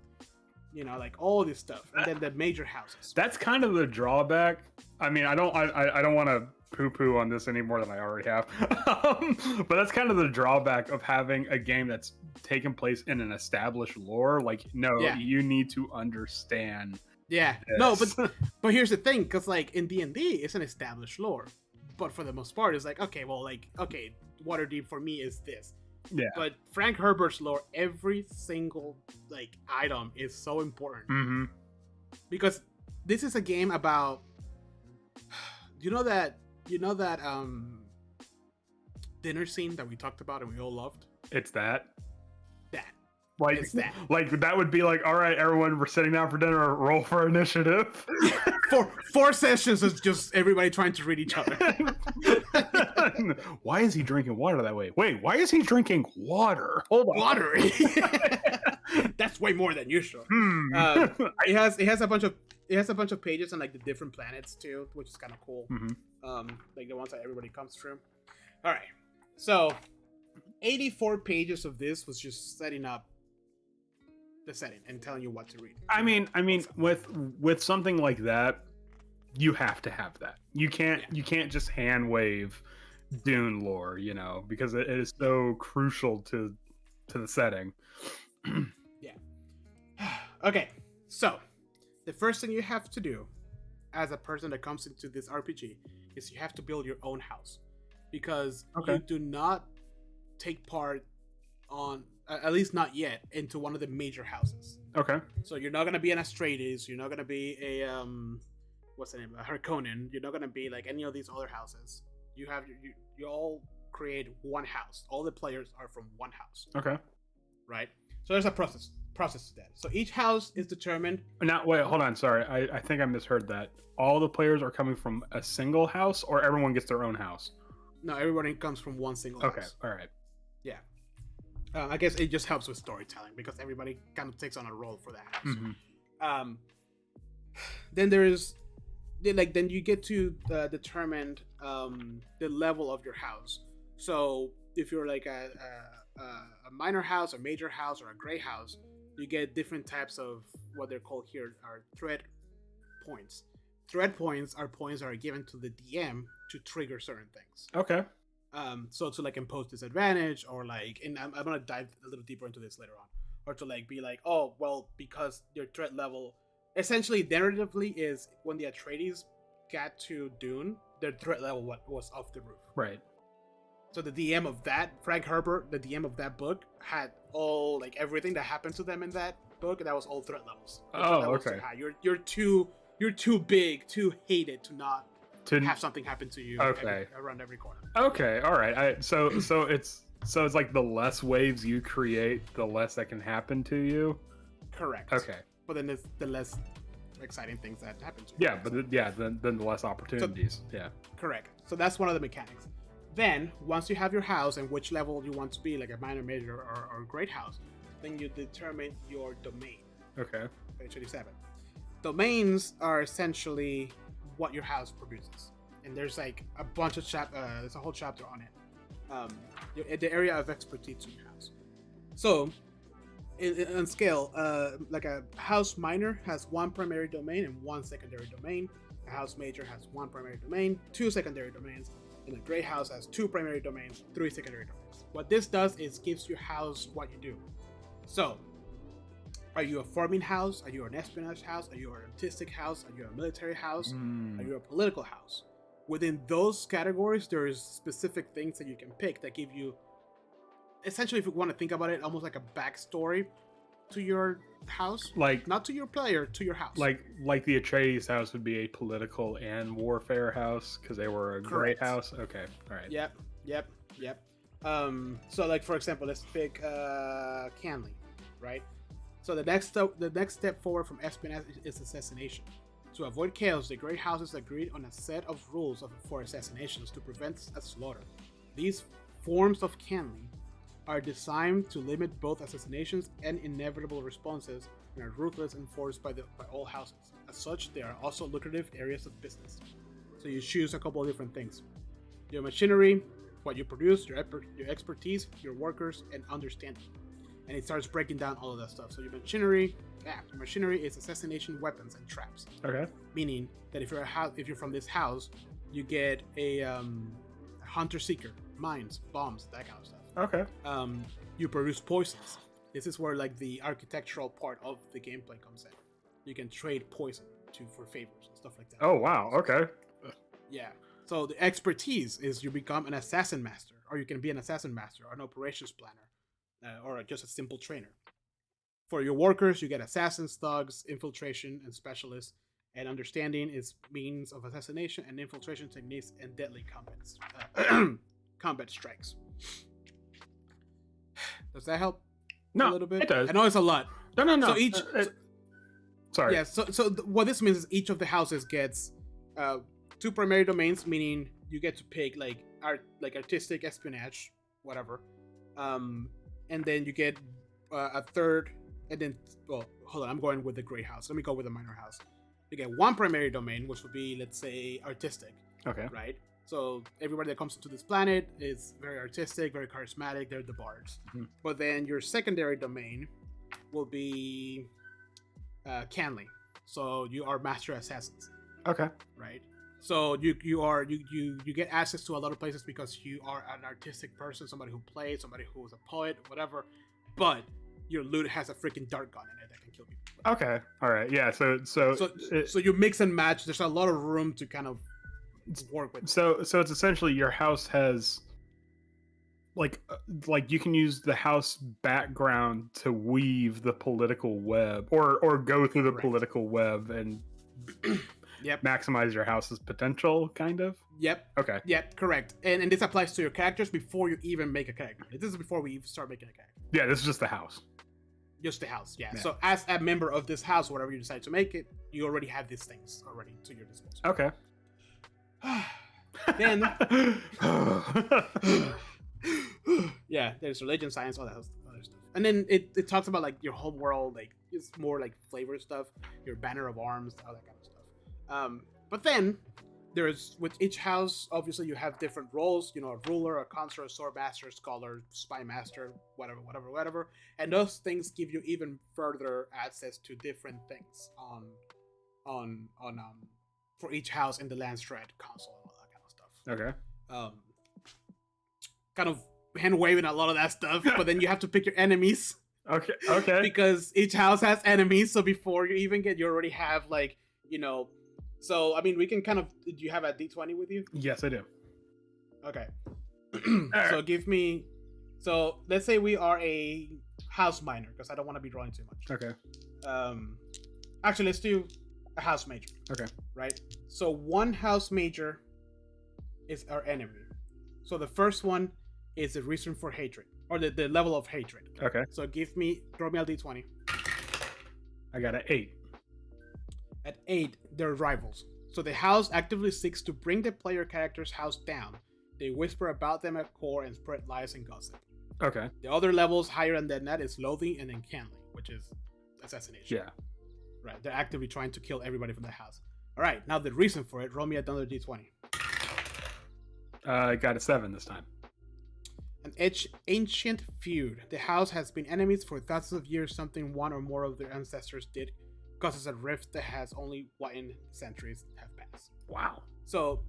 You know, like all this stuff, and then the major houses. That's kind of the drawback. I mean, I don't want to poo-poo on this any more than I already have. But that's kind of the drawback of having a game that's taken place in an established lore. Like, no, you need to understand. Yeah, this. no, but here's the thing, because like in D&D, it's an established lore, but for the most part, it's like okay, Waterdeep for me is this. Yeah. But Frank Herbert's lore, every single like item is so important because this is a game about you know that dinner scene that we talked about and we all loved. It's that. Like it's that. Like that would be like, all right, everyone, we're sitting down for dinner. Roll for initiative. four sessions is just everybody trying to read each other. Why is he drinking water that way? Wait, why is he drinking water? Hold on. Water. That's way more than usual. It has a bunch of pages on like the different planets too, which is kind of cool. Like the ones that everybody comes from. All right, so 84 pages of this was just setting up the setting and telling you what to read. I mean, with something like that, you have to have that. You can't just hand wave Dune lore, you know, because it is so crucial to the setting. Okay, so the first thing you have to do as a person that comes into this RPG is you have to build your own house, because you do not take part on, at least not yet, into one of the major houses. Okay. So you're not gonna be an Astrades. You're not gonna be a what's the name? A Harkonnen. You're not gonna be like any of these other houses. You all create one house. All the players are from one house. Okay. Right. So there's a process to that. So each house is determined. Now wait, hold on. Sorry, I think I misheard that. All the players are coming from a single house, or everyone gets their own house? No, everybody comes from one single house. Okay. All right. Yeah. I guess it just helps with storytelling because everybody kind of takes on a role for that house. Then then you get to determine the level of your house. So if you're like a minor house, a major house, or a gray house, you get different types of what they're called here are threat points. Threat points are points that are given to the DM to trigger certain things. Okay. So to like impose disadvantage, or like, and I'm gonna dive a little deeper into this later on, or to like be like, oh well, because your threat level, essentially narratively, is when the Atreides got to Dune, their threat level was off the roof. Right. So the DM of that, Frank Herbert, the DM of that book, had all like everything that happened to them in that book, and that was all threat levels. Okay. You're too big, too hated to not have something happen to you. Around every corner. Okay, all right. So it's like the less waves you create, the less that can happen to you. Correct. Okay. But then there's the less exciting things that happen to you. Yeah, then the less opportunities. So, correct. So that's one of the mechanics. Then once you have your house and which level you want to be, like a minor, major, or great house, then you determine your domain. Okay. Page 87. Domains are essentially what your house produces, and there's like a bunch of there's a whole chapter on it. The area of expertise in your house. So, in scale, like a house minor has one primary domain and one secondary domain. A house major has one primary domain, two secondary domains, and a gray house has two primary domains, three secondary domains. What this does is gives your house what you do. So, are you a farming house? Are you an espionage house? Are you an artistic house? Are you a military house? Are you a political house? Within those categories, there's specific things that you can pick that give you, essentially, if you want to think about it, almost like a backstory to your house, Like not to your player, to your house. like the Atreides house would be a political and warfare house because they were a great Correct. house. Okay, all right. Yep. So like for example, let's pick Canley, right? So the next step forward from espionage is assassination. To avoid chaos, the Great Houses agreed on a set of rules for assassinations to prevent a slaughter. These forms of Canley are designed to limit both assassinations and inevitable responses and are ruthless enforced by all houses. As such, they are also lucrative areas of business. So you choose a couple of different things. Your machinery, what you produce, your expertise, your workers, and understanding. And it starts breaking down all of that stuff. So your machinery is assassination weapons and traps. Okay. Meaning that if you're from this house, you get a hunter seeker, mines, bombs, that kind of stuff. Okay. You produce poisons. This is where like the architectural part of the gameplay comes in. You can trade poison for favors and stuff like that. Oh wow. Okay. Yeah. So the expertise is you become an assassin master, or you can be an assassin master, or an operations planner, or just a simple trainer. For your workers, you get assassins, thugs, infiltration, and specialists. And understanding is means of assassination and infiltration techniques and deadly combat strikes. Does that help? No, A little bit. it does. I know it's a lot. No. So each. Sorry. Yeah. So what this means is each of the houses gets 2 primary domains, meaning you get to pick like artistic, espionage, whatever, and then you get a third, and then hold on, I'm going with the Great House. Let me go with the Minor House. You get 1 primary domain, which would be, let's say, artistic. Okay. Right. So everybody that comes to this planet is very artistic, very charismatic. They're the bards. Mm-hmm. But then your secondary domain will be Canley. So you are master assassins. Okay. Right. So you get access to a lot of places because you are an artistic person, somebody who plays, somebody who is a poet, whatever. But your loot has a freaking dart gun in it that can kill people. Okay. All right. Yeah. So you mix and match. There's a lot of room to kind of work with. So it's essentially your house has like you can use the house background to weave the political web or go through the political web and maximize your house's potential, kind of. Yep. Okay. Yep. Correct. And this applies to your characters before you even make a character. This is before we even start making a character. Yeah. This is just the house. Just the house. Yeah. So as a member of this house, whatever you decide to make it, you already have these things already to your disposal. Okay. Then yeah, there's religion, science, all that other stuff. And then it talks about like your home world, like it's more like flavor stuff, your banner of arms, all that kind of stuff. But then there's with each house, obviously you have different roles, you know, a ruler, a counselor, a sword master, scholar, spy master, whatever. And those things give you even further access to different things on for each house in the Landstrat console and all that kind of stuff. Okay. Kind of hand waving a lot of that stuff, but then you have to pick your enemies. Okay. Because each house has enemies, so before you even you already have like, you know. So I mean, we can kind of. Do you have a D20 with you? Yes, I do. Okay. Right. So give me. So let's say we are a house minor, because I don't want to be drawing too much. Okay. Actually, let's do a house major. Okay. Right. So 1 house major is our enemy. So the first one is the reason for hatred, or the level of hatred. Okay. So throw me a D20. I got an 8. At 8, they're rivals. So the house actively seeks to bring the player character's house down. They whisper about them at core and spread lies and gossip. Okay. The other levels higher than that is loathing and then Canley, which is assassination. Yeah. Right. They're actively trying to kill everybody from the house. All right. Now the reason for it. Roll me another D20. I got a 7 this time. An ancient feud. The house has been enemies for thousands of years. Something one or more of their ancestors did causes a rift that has only widened centuries have passed. Wow. So,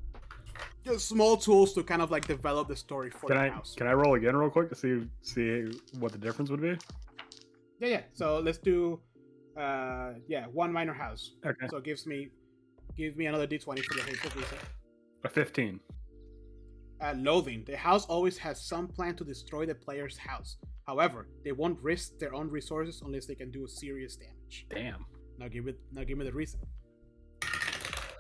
just small tools to kind of like develop the story for the house. Can I roll again real quick to see what the difference would be? Yeah. So let's do 1 minor house. Okay. So give me another D20 for the hateful reason. A 15. Loathing. The house always has some plan to destroy the player's house. However, they won't risk their own resources unless they can do serious damage. Damn. Now give me the reason.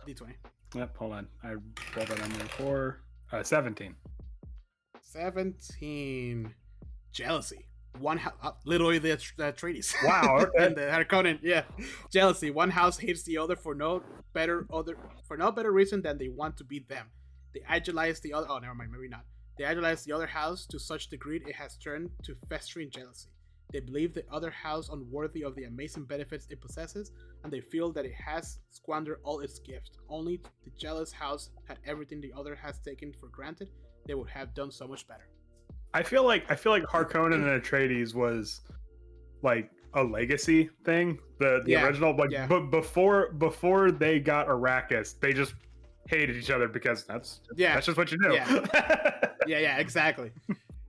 D20. Yep, hold on. I rolled that on there for 17. 17. Jealousy. One house, literally the treaties. Wow. Okay. And the Harkonnen, yeah. Jealousy. One house hates the other for no better reason than they want to be them. They idolize the other. Oh, never mind. Maybe not. They idolize the other house to such degree it has turned to festering jealousy. They believe the other house unworthy of the amazing benefits it possesses, and they feel that it has squandered all its gifts. Only the jealous house had everything the other has taken for granted. They would have done so much better. I feel like Harkonnen and Atreides was like a legacy thing. The original, but before they got Arrakis, they just hated each other because that's just what you do. Yeah, exactly.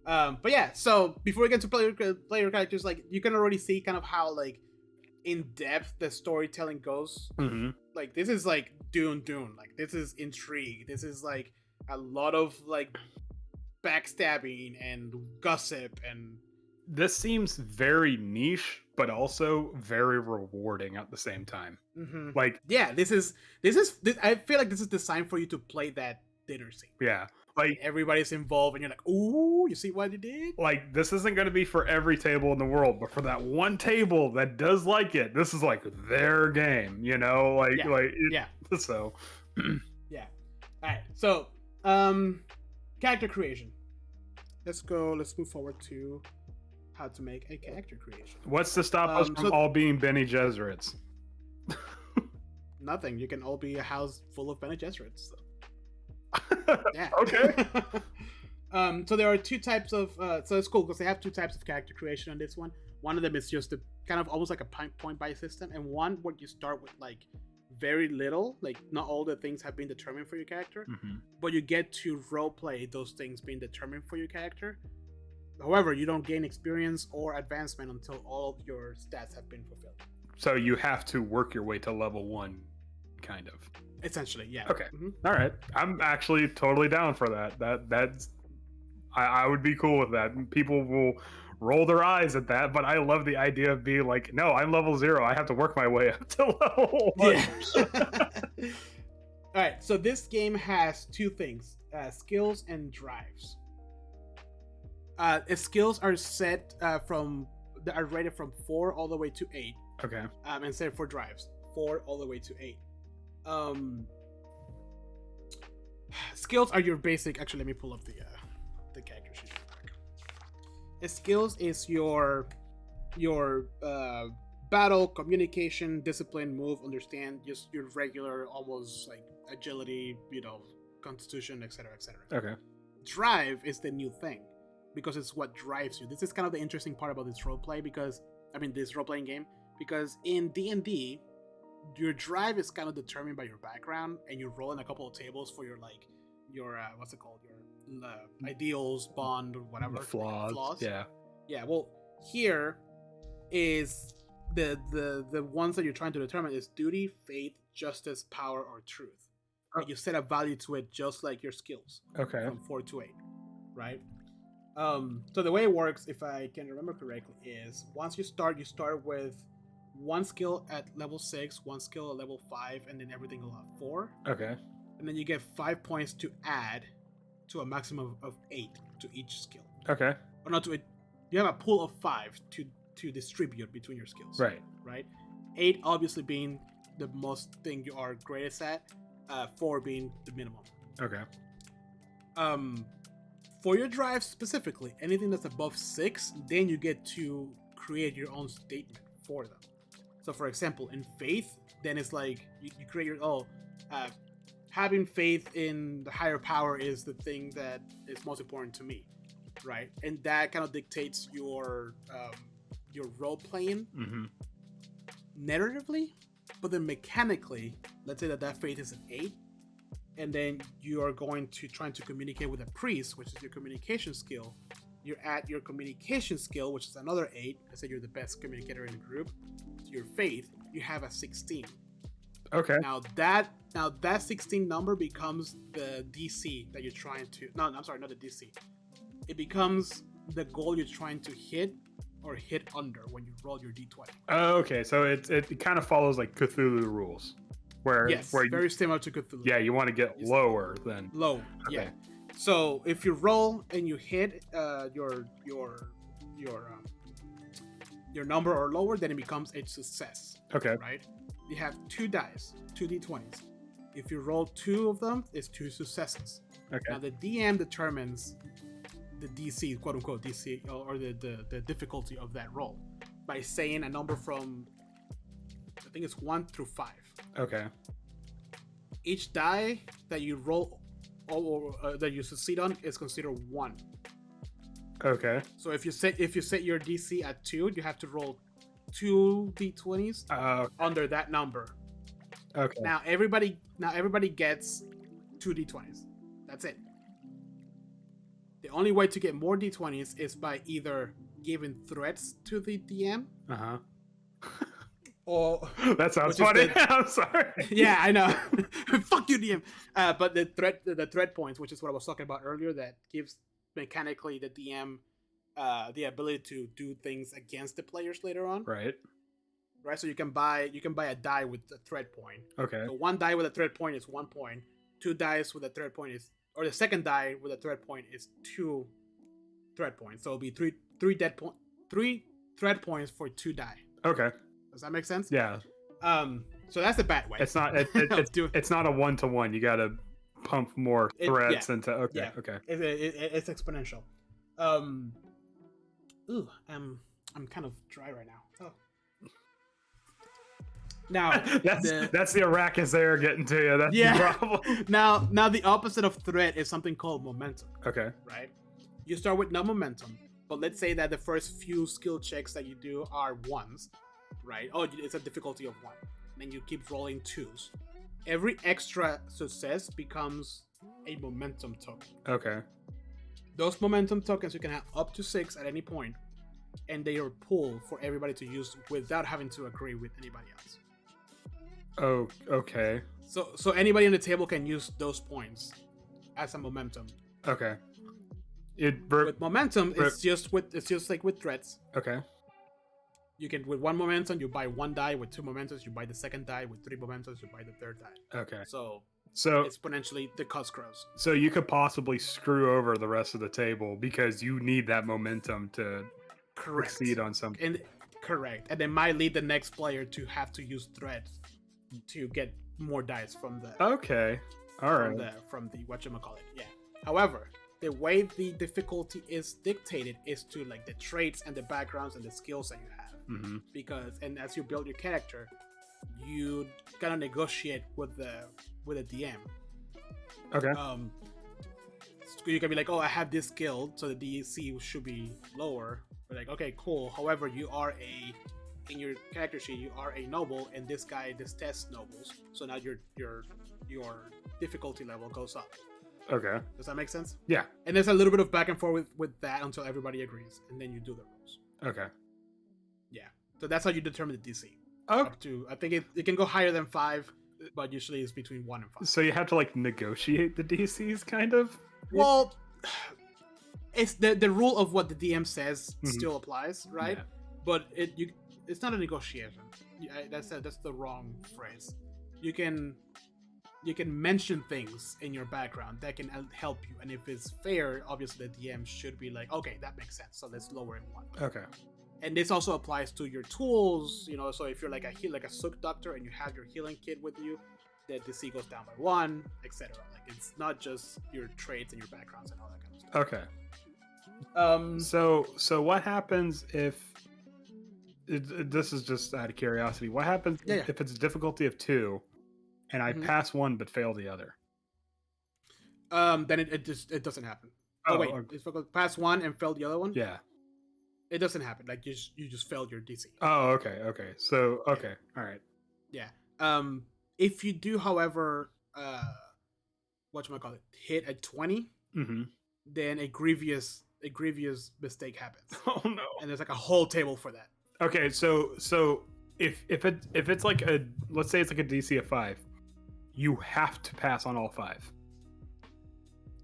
But yeah, so before we get to player characters, like you can already see kind of how like in depth the storytelling goes. Mm-hmm. Like this is like Dune. Like this is intrigue. This is like a lot of like backstabbing and gossip, and this seems very niche, but also very rewarding at the same time. Mm-hmm. Like, yeah, this is. I feel like this is designed for you to play that dinner scene. Yeah, like everybody's involved, and you're like, "Ooh, you see what they did?" Like, this isn't going to be for every table in the world, but for that one table that does like it, this is like their game, you know? So, yeah. All right. So, character creation. Let's move forward to how to make a character creation. What's to stop us from all being Bene Gesserits? Nothing. You can all be a house full of Bene Gesserits. So. Yeah. Okay. So there are two types of. So it's cool because they have two types of character creation on this one. One of them is just a kind of almost like a point by system, and one where you start with like very little, like not all the things have been determined for your character, but you get to role play those things being determined for your character. However, you don't gain experience or advancement until all of your stats have been fulfilled. So you have to work your way to level 1, kind of. Essentially, yeah. Okay. All right. I'm actually totally down for that. That's I would be cool with that. People will roll their eyes at that, but I love the idea of being like, no, I'm level 0. I have to work my way up to level 1. Yeah. All right. So this game has two things: skills and drives. Skills are set are rated from 4 all the way to 8. Okay. And set for drives 4 all the way to 8. Skills are your basic. Actually, let me pull up the character sheet. Skills is your battle, communication, discipline, move, understand, just your regular, almost like agility, constitution, etc., etc. Okay. Drive is the new thing because it's what drives you. This is kind of the interesting part about this roleplay this role-playing game, because in D&D, your drive is kind of determined by your background, and you roll in a couple of tables for your what's it called, your ideals, bond, whatever, flaws. Yeah. Well, here is the ones that you're trying to determine is duty, faith, justice, power, or truth. And you set a value to it just like your skills. Okay. From 4 to 8, right? So the way it works, if I can remember correctly, is once you start with one skill at level 6, one skill at level 5, and then everything will have 4. Okay. And then you get 5 points to add to a maximum of 8 to each skill. Okay. Or not to it. You have a pool of 5 to distribute between your skills. Right. 8 obviously being the most thing you are greatest at. 4 being the minimum. Okay. For your drive specifically, anything that's above 6, then you get to create your own statement for them. So, for example, in faith, then it's like you create your having faith in the higher power is the thing that is most important to me, right? And that kind of dictates your role playing narratively, but then mechanically, let's say that faith is an 8. And then you are going to try to communicate with a priest, which is your communication skill. You're at your communication skill, which is another 8. Let's say you're the best communicator in the group. To your faith, you have a 16. Okay. Now that 16 number becomes the DC that you're trying to. No, I'm sorry, not the DC. It becomes the goal you're trying to hit or hit under when you roll your d20. Oh, okay. So it kind of follows like Cthulhu rules, where Yes, where very similar to Cthulhu. yeah, you want to get Yes. lower than Low. Okay. Yeah. So if you roll and you hit your number or lower, then it becomes a success. Okay. Right? You have 2 dice, 2 d20s. If you roll 2 of them, it's 2 successes. Okay. Now the DM determines the DC, quote unquote DC, or the difficulty of that roll by saying a number from, I think it's 1 through 5. Okay. Each die that you roll or that you succeed on is considered 1. Okay. So if you set your DC at 2, you have to roll 2 d20s under that number. Okay. Now everybody gets 2 d20s. That's it. The only way to get more d20s is by either giving threats to the DM, Uh-huh. or That sounds which is funny. the- I'm sorry. yeah, I know. Fuck you, DM. But the threat points, which is what I was talking about earlier, that gives mechanically the DM the ability to do things against the players later on. Right. Right. So you can buy a die with a threat point. Okay. So 1 die with a threat point is 1 point. 2 dice with a threat point is, or the second die with a threat point is 2 threat points. So it'll be 3 threat points for 2 die. Okay. Does that make sense? Yeah. So that's the bad way. It's not. It's not a 1-to-1. You got to pump more threats into. Okay. Yeah. Okay. It's exponential. Ooh, I'm kind of dry right now. Oh. Now that's the Arrakis air getting to you. That's Yeah. the problem. now the opposite of threat is something called momentum. Okay. Right? You start with no momentum, but let's say that the first few skill checks that you do are 1s, right? Oh, it's a difficulty of 1. Then you keep rolling 2s. Every extra success becomes a momentum token. Okay. Those momentum tokens you can have up to 6 at any point, and they are pooled for everybody to use without having to agree with anybody else. Oh, okay. So anybody on the table can use those points as a momentum. Okay. With momentum, it's just like with threats. Okay. You can, with 1 momentum, you buy 1 die. With 2 momentums, you buy the second die. With 3 momentums, you buy the third die. Okay. So exponentially, the cost grows. So you could possibly screw over the rest of the table because you need that momentum to succeed on something. Correct. And it might lead the next player to have to use threats to get more dice from the Okay. All right. from the whatchamacallit. Yeah. However, the way the difficulty is dictated is to like the traits and the backgrounds and the skills that you have. Mm-hmm. Because as you build your character, you gotta negotiate with the DM. Okay. So you can be like, oh, I have this skill, so the DC should be lower. But like, okay, cool. However, in your character sheet, you are a noble, and this guy detests nobles. So now your difficulty level goes up. Okay. Does that make sense? Yeah. And there's a little bit of back and forth with that until everybody agrees, and then you do the rules. Okay. Yeah. So that's how you determine the DC. Okay. Up to, I think it can go higher than 5, but usually it's between 1 and 5. So you have to like negotiate the DCs, kind of. Well, it's the rule of what the DM says Mhm. still applies, right? Yeah. But it's not a negotiation. That's the wrong phrase. You can mention things in your background that can help you, and if it's fair, obviously the DM should be like, okay, that makes sense, so let's lower it 1. Okay. And this also applies to your tools, you know. So if you're like a sook doctor and you have your healing kit with you, the DC goes down by 1, etc. Like it's not just your traits and your backgrounds and all that kind of stuff. Okay. So what happens if this is just out of curiosity? What happens if it's a difficulty of 2, and I pass 1 but fail the other? Then it doesn't happen. Oh wait, okay. it's pass 1 and fail the other one. Yeah. It doesn't happen. Like you just failed your DC. Oh, okay. Okay. So okay. All right. Yeah. If you do, however, hit a 20, Mm-hmm. then a grievous mistake happens. Oh no. And there's like a whole table for that. Okay. So if it's like let's say it's like a DC of 5, you have to pass on all 5.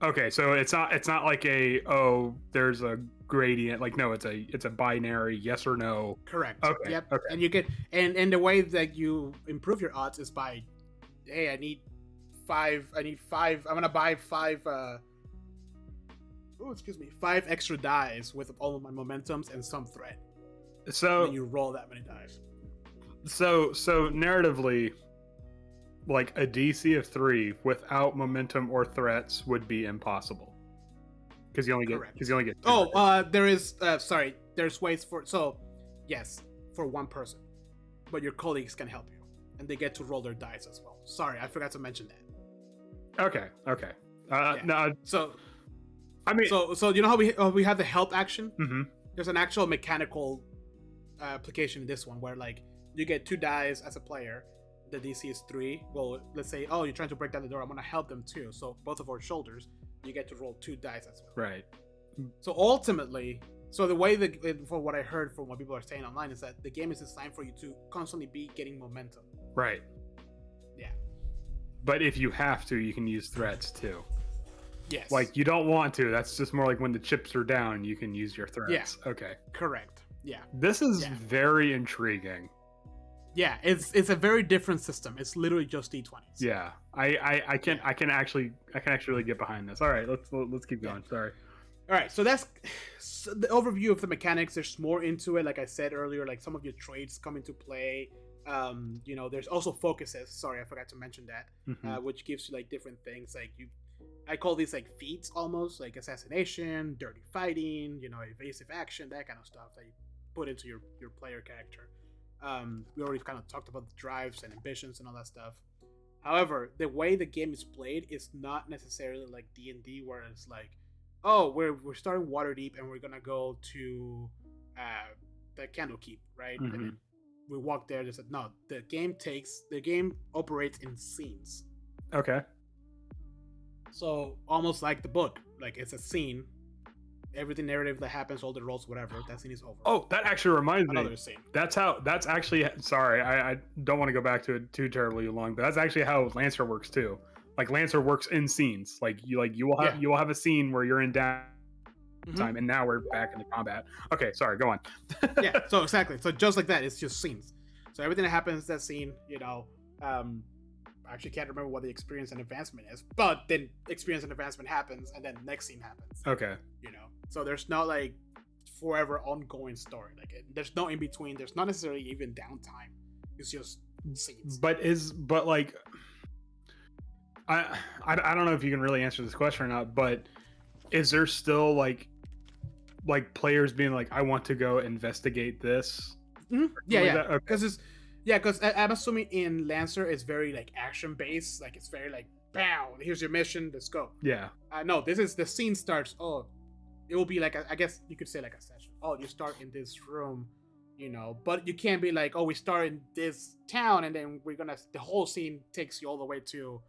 Okay, so it's not like there's a gradient. Like, no, it's a binary yes or no. Correct. Okay. Yep. Okay. And you get and the way that you improve your odds is by, hey, I need 5. I'm gonna buy 5. 5 extra dice with all of my momentums and some threat. So and then you roll that many dice. So narratively, like a DC of 3 without momentum or threats would be impossible. Because you only get. Oh, there is. There's ways for. So, yes, for one person, but your colleagues can help you, and they get to roll their dice as well. Sorry, I forgot to mention that. Okay. Yeah. No. So, I mean, so you know how we have the help action? Mm-hmm. There's an actual mechanical application in this one where like you get 2 dice as a player. The DC is 3. Well, let's say, oh, you're trying to break down the door. I'm gonna help them too. So both of our shoulders, you get to roll 2 dice as well. Right. So ultimately, the way that, from what I heard from what people are saying online, is that the game is designed for you to constantly be getting momentum. Right. Yeah. But if you have to, you can use threats too. Yes. Like, you don't want to. That's just more like when the chips are down, you can use your threats. Yeah. Okay. Correct. Yeah. This is very intriguing. Yeah, it's a very different system. It's literally just D20s. Yeah, I can actually really get behind this. All right, let's keep going. Sorry. All right, so that's the overview of the mechanics. There's more into it, like I said earlier. Like some of your traits come into play. There's also focuses. Sorry, I forgot to mention that, Mm-hmm. which gives you like different things. Like I call these like feats almost, like assassination, dirty fighting, evasive action, that kind of stuff that you put into your player character. We already kind of talked about the drives and ambitions and all that stuff. However, the way the game is played is not necessarily like D&D, where it's like, oh, we're starting Waterdeep and we're gonna go to the Candlekeep, right? Mm-hmm. And then we walk there. They said, no, the game operates in scenes. Okay. So almost like the book, like it's a scene. Everything narrative that happens, all the rolls, whatever, that scene is over. Oh, that actually reminds me. Another scene. That's actually, sorry, I don't want to go back to it too terribly long, but that's actually how Lancer works too. Like, Lancer works in scenes. Like you will have a scene where you're in downtime, and now we're back into combat. Okay, sorry, go on. Yeah, so exactly. So just like that, it's just scenes. So everything that happens in that scene, I actually can't remember what the experience and advancement is, but then experience and advancement happens, and then next scene happens. Okay. So there's not like forever ongoing story. Like there's no in between. There's not necessarily even downtime. It's just scenes. But like, I don't know if you can really answer this question or not, but is there still like players being like, I want to go investigate this? Mm-hmm. Yeah. Because because I'm assuming in Lancer it's very like action based. Like it's very like, bam, here's your mission, let's go. Yeah. No, this is the scene starts. Oh, it will be like I guess you could say like a session. Oh, you start in this room, but you can't be like, oh, we start in this town and then the whole scene takes you all the way to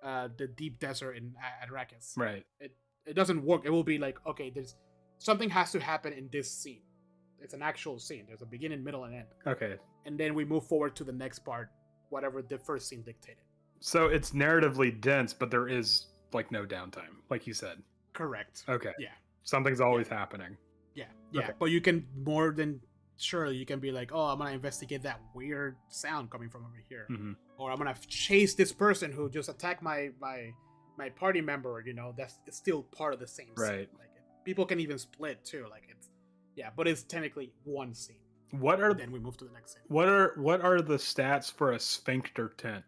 the deep desert in Arrakis. Right. It doesn't work. It will be like, okay, there's something has to happen in this scene. It's an actual scene. There's a beginning, middle, and end. Okay. And then we move forward to the next part, whatever the first scene dictated. So it's narratively dense, but there is like no downtime, like you said. Correct. Okay. Yeah. Something's always happening. Yeah. Okay. But you can more than surely you can be like, oh, I'm gonna investigate that weird sound coming from over here, or I'm gonna chase this person who just attacked my party member. That's it's still part of the same scene. Right. Like people can even split too. Like but it's technically one scene. Then we move to the next scene. What are the stats for a sphincter tent?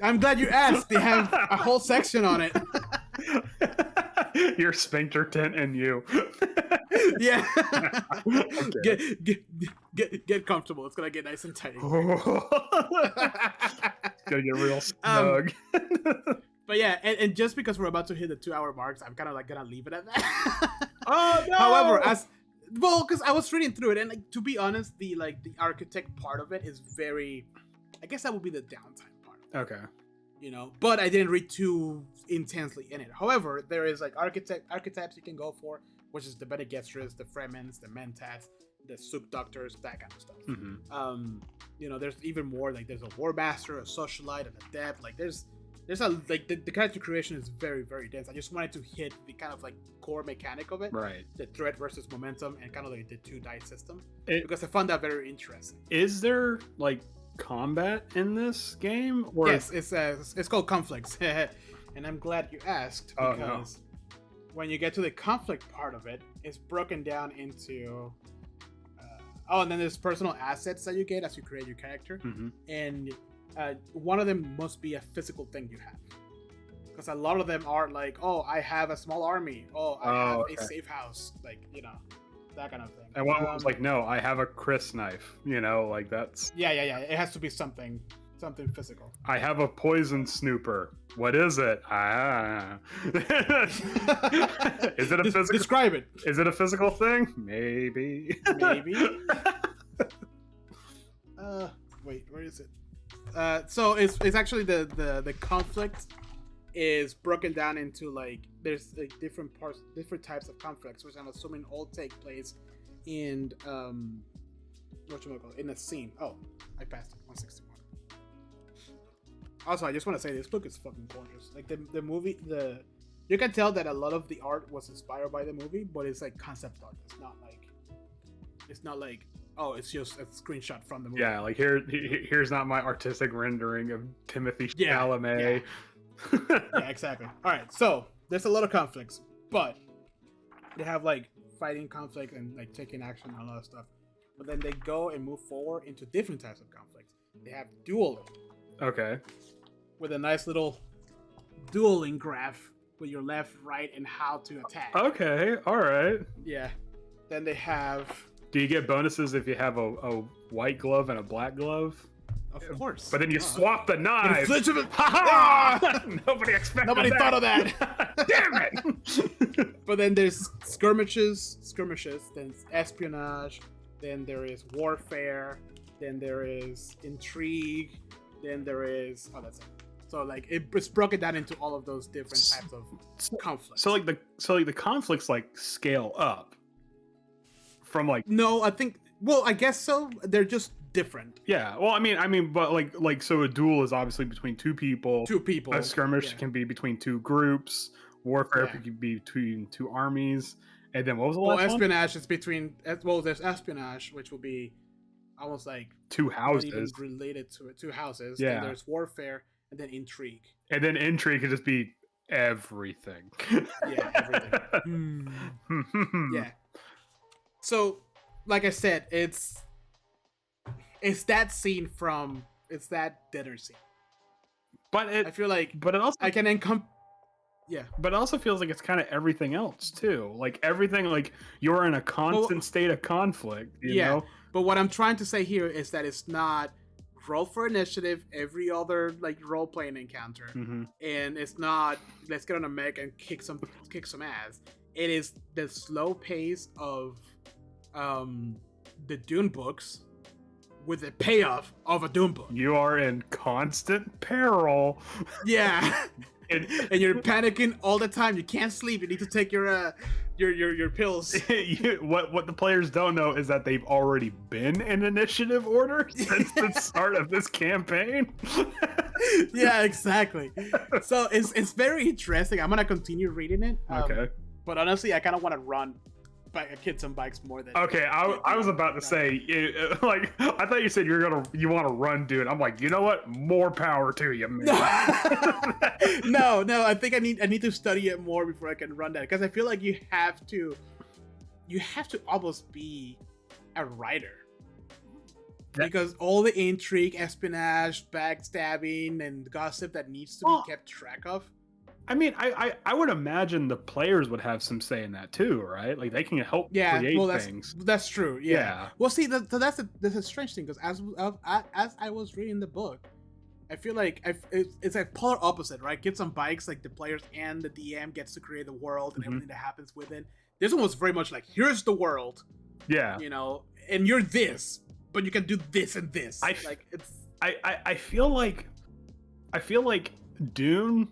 I'm glad you asked. They have a whole section on it. Your sphincter tent and you. Yeah. Okay. Get comfortable. It's gonna get nice and tight. It's gonna get real snug. But yeah, and just because we're about to hit the 2-hour marks, I'm kind of like gonna leave it at that. Oh no! However, because I was reading through it, and like to be honest, the architect part of it is very, I guess that would be the downtime part. Okay. But I didn't read too intensely in it. However, there is like archetypes you can go for, which is the Bene Gesserit, the Fremens, the Mentats, the Sook doctors, that kind of stuff. Mm-hmm. You know, there's even more. Like there's a war master, a socialite, and a adept. Like there's a like the character creation is very, very dense. I just wanted to hit the kind of like core mechanic of it, Right? The threat versus momentum, and kind of like the 2 dice system, because I found that very interesting. Is there like combat in this game? Or yes, it's called conflicts, and I'm glad you asked, because when you get to the conflict part of it, it's broken down into and then there's personal assets that you get as you create your character, and one of them must be a physical thing you have, because a lot of them are like, oh, I have a small army, I have a safe house, like, you know, that kind of thing. And one was like, no, I have a Chris knife, you know, like that's yeah, it has to be something physical. I have a poison snooper. What is it? Is it a physical? Describe it. Is it a physical thing? Maybe. Wait, where is it? So it's actually the conflict is broken down into like there's like different types of conflicts, which I'm assuming all take place in in a scene. Oh, I passed it. 161. Also, I just want to say this book is fucking gorgeous. Like the movie, you can tell that a lot of the art was inspired by the movie, but it's like concept art. It's not like oh, it's just a screenshot from the movie. Yeah, like here's not my artistic rendering of Timothy Chalamet. Yeah, exactly. All right, so there's a lot of conflicts, but they have like fighting conflict and like taking action and all that stuff. But then they go and move forward into different types of conflicts. They have dueling. Okay. With a nice little dueling graph with your left, right, and how to attack. Okay, all right. Yeah. Then they have... Do you get bonuses if you have a white glove and a black glove? Of course. But then you swap the knives. Ha-ha! Nobody thought of that. Damn it! But then there's skirmishes, then espionage, then there is warfare, then there is intrigue, then there is... Oh, that's it. So like it's broken down into all of those different types of conflicts. So like the conflicts like scale up from like... No, I think... Well, I guess so. They're just different. Yeah. Well, I mean, but like so a duel is obviously between two people. A skirmish can be between two groups. Warfare can be between two armies. And then what was the last espionage one? Is between... Well, there's espionage, which will be almost like... Two houses. Not even related to it. Two houses. Yeah. Then there's warfare, and then intrigue. And then intrigue could just be everything. Yeah, everything. Yeah. So, like I said, it's that scene from... It's that dinner scene. But I feel like... But it also... I can Yeah. But it also feels like it's kind of everything else, too. Like, everything, like, you're in a constant state of conflict, you know? But what I'm trying to say here is that it's not roll for initiative every other, like, role-playing encounter. And it's not, let's get on a mech and kick some ass. It is the slow pace of the Dune books with the payoff of a Dune book. You are in constant peril. Yeah. And you're panicking all the time. You can't sleep. You need to take your pills. What the players don't know is that they've already been in initiative order since the start of this campaign. Yeah, exactly. So it's very interesting. I'm gonna continue reading it. Okay. But honestly, I kind of want to run kids on bikes more than... Okay, I was about to say, like, I thought you said you want to run, dude. I'm like, you know what? More power to you, man. No, I think I need to study it more before I can run that, because I feel like you have to almost be a writer, because all the intrigue, espionage, backstabbing, and gossip that needs to be kept track of. I mean, I would imagine the players would have some say in that too, right? Like they can help create things. That's true. Yeah. Well, see, that's a strange thing, because as I was reading the book, I feel like it's like polar opposite, right? Kids on bikes, like the players and the DM gets to create the world and everything that happens within. This one was very much like, here's the world. Yeah. You know, and you're this, but you can do this and this. I feel like Dune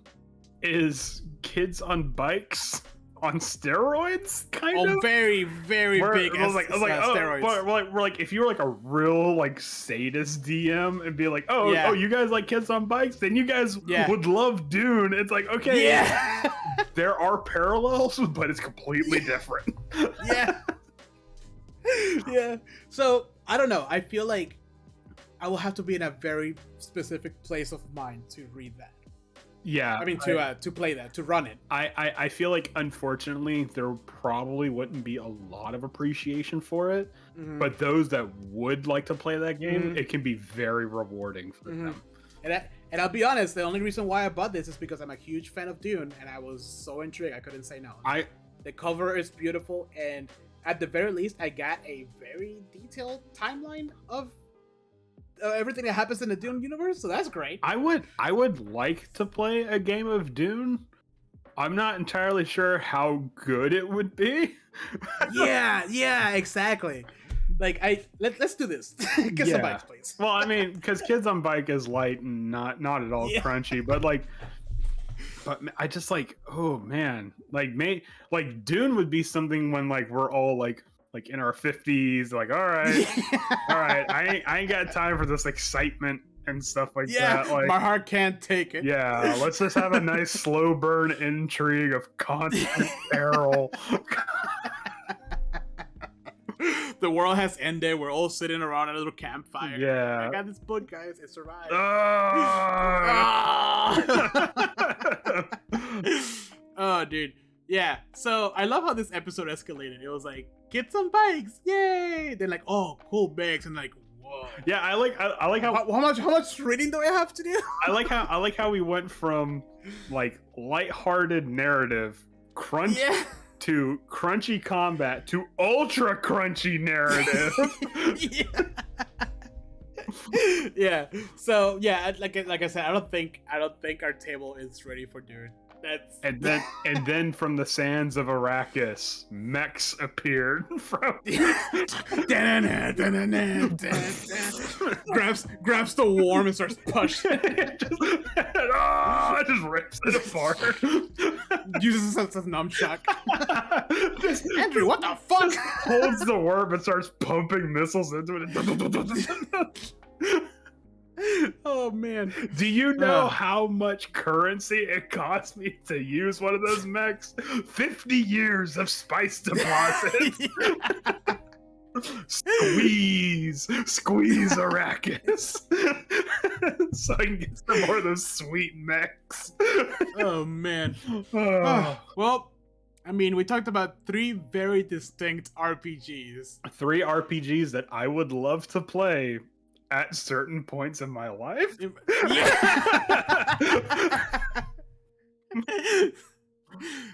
is kids on bikes on steroids, kind of. Very, very big. I was like, steroids. we're like, if you were like a real like sadist DM and be like, oh, you guys like kids on bikes, then you guys would love Dune. It's like, okay, there are parallels, but it's completely different. Yeah. So I don't know. I feel like I will have to be in a very specific place of mind to read that. Yeah, I mean to play that, to run it. I feel like unfortunately there probably wouldn't be a lot of appreciation for it, but those that would like to play that game, it can be very rewarding for them. And I'll be honest, the only reason why I bought this is because I'm a huge fan of Dune, and I was so intrigued I couldn't say no. The cover is beautiful, and at the very least, I got a very detailed timeline of everything that happens in the Dune universe, so that's great. I would like to play a game of Dune. I'm not entirely sure how good it would be. yeah, exactly. Like let's do this. Get some bikes, please. Well, I mean, because Kids on Bike is light and not at all crunchy, but I just like, oh man, like Dune would be something when like we're all like in our 50s, like, all right, I ain't got time for this excitement and stuff like that. Like, my heart can't take it. Yeah, let's just have a nice slow burn intrigue of constant peril. The world has ended. We're all sitting around a little campfire. Yeah, I got this book, guys. It survived. Oh, dude. Yeah. So I love how this episode escalated. It was like, get some bikes, yay! Then like, oh, cool bags, and like, whoa. Yeah, I like how much reading do I have to do? I like how we went from like lighthearted narrative crunch. To crunchy combat to ultra crunchy narrative. Yeah. So yeah, like I said, I don't think our table is ready for Dune. And then from the sands of Arrakis, mechs appeared from grabs the worm and starts pushing. It just rips it apart. Uses it as a numbchuck. Andrew, what the fuck? Holds the worm and starts pumping missiles into it. Oh man. Do you know how much currency it cost me to use one of those mechs? 50 years of spice deposits. Squeeze Arrakis. So I can get some more of those sweet mechs. Oh man. Well, I mean, we talked about 3 very distinct RPGs. 3 RPGs that I would love to play at certain points in my life.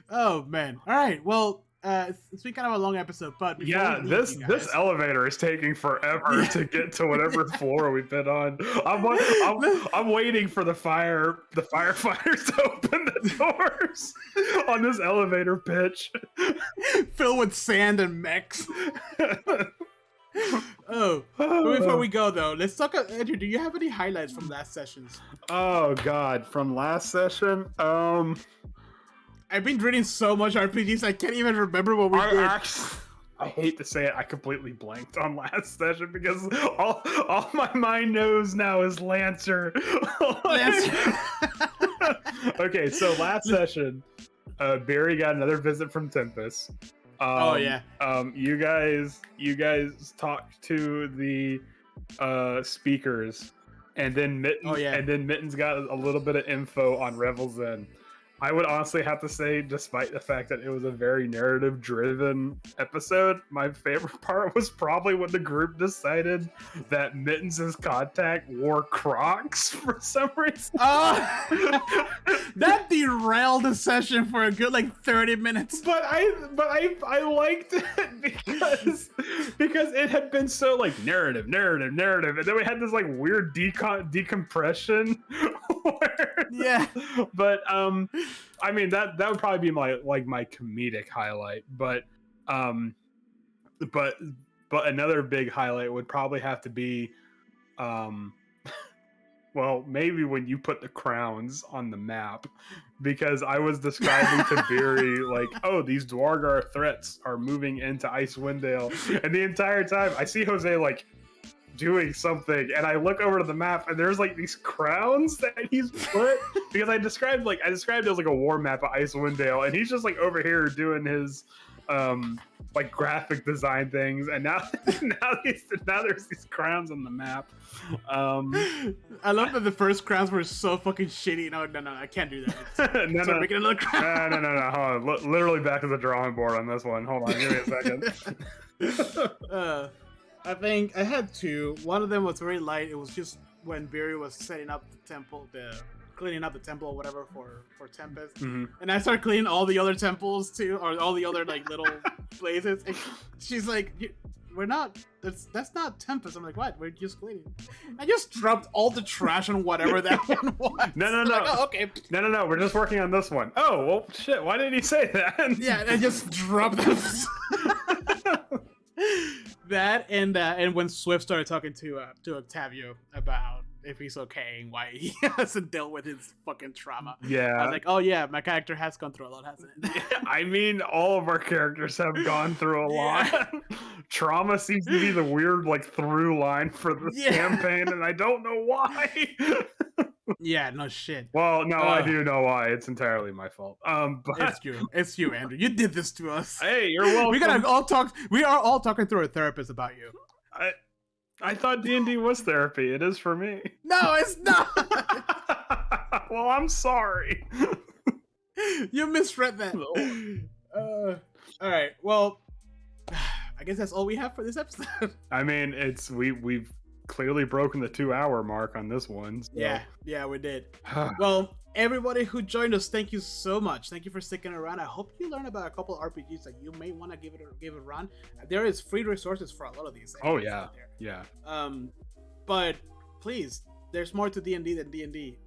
Oh man. All right. Well, it's been kind of a long episode, but this elevator is taking forever to get to whatever floor we've been on. I'm waiting for the firefighters to open the doors on this elevator pitch filled with sand and mechs. But before we go though, let's talk. Andrew, do you have any highlights from last sessions? Oh god, from last session? I've been reading so much RPGs, I can't even remember what we did. I hate to say it, I completely blanked on last session because all my mind knows now is Lancer. Okay, so last session, Barry got another visit from Tempest. You guys talked to the speakers, and then Mittens got a little bit of info on Revel's End. I would honestly have to say, despite the fact that it was a very narrative-driven episode, my favorite part was probably when the group decided that Mittens' contact wore Crocs for some reason. That derailed the session for a good 30 minutes. But I liked it because it had been so narrative, and then we had this weird decompression. But I mean that would probably be my comedic highlight, but another big highlight would probably have to be Well, maybe when you put the crowns on the map, because I was describing to Beery like, oh, these Dwargar threats are moving into Icewind Dale, and the entire time I see Jose like doing something, and I look over to the map, and there's like these crowns that he's put because I described it as like a war map of Icewind Dale, and he's just like over here doing his like graphic design things, and now now there's these crowns on the map. I love that the first crowns were so fucking shitty. No, I can't do that. No, making another crown. no. Hold on. Literally back to the drawing board on this one. Hold on, give me a second. I think I had two. One of them was very light. It was just when Beery was setting up the temple, cleaning up the temple or whatever for Tempest. Mm-hmm. And I started cleaning all the other temples too, or all the other like little places. And she's like, "We're not. That's not Tempest." I'm like, "What? We're just cleaning." I just dropped all the trash on whatever that one was. No. Like, oh, okay. No. We're just working on this one. Oh well, shit. Why didn't he say that? Yeah, I just dropped them. That and when Swift started talking to Octavio about if he's okay and why he hasn't dealt with his fucking trauma. Yeah. I was like, oh yeah, my character has gone through a lot, hasn't it? I mean, all of our characters have gone through a lot. Trauma seems to be the weird like through line for this campaign, and I don't know why. Yeah, no shit. Well, no, I do know why. It's entirely my fault. But it's you, Andrew. You did this to us. Hey, you're welcome. We are all talking through a therapist about you. I thought D&D was therapy. It is for me. No, it's not. Well, I'm sorry. You misread that. All right. Well, I guess that's all we have for this episode. I mean, we've clearly broken the 2-hour mark on this one. So. Yeah, we did. Well, everybody who joined us, thank you so much. Thank you for sticking around. I hope you learned about a couple of RPGs that you may want to give it a run. There is free resources for a lot of these things. Oh yeah, yeah. But please, there's more to D&D than D&D.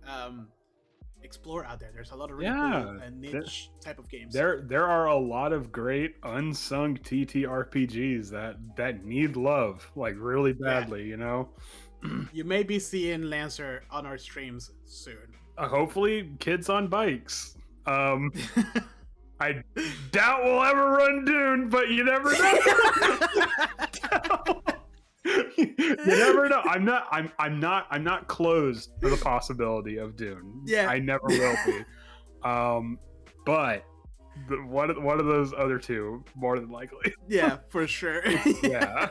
Explore out there. There's a lot of really cool niche type of games. There are a lot of great unsung TTRPGs that need love like really badly, you know. You may be seeing Lancer on our streams soon. Hopefully kids on bikes. I doubt we'll ever run Dune, but you never know. You never know. I'm not closed to the possibility of Dune. Yeah, I never will be. But one of those other two, more than likely. Yeah, for sure. Yeah.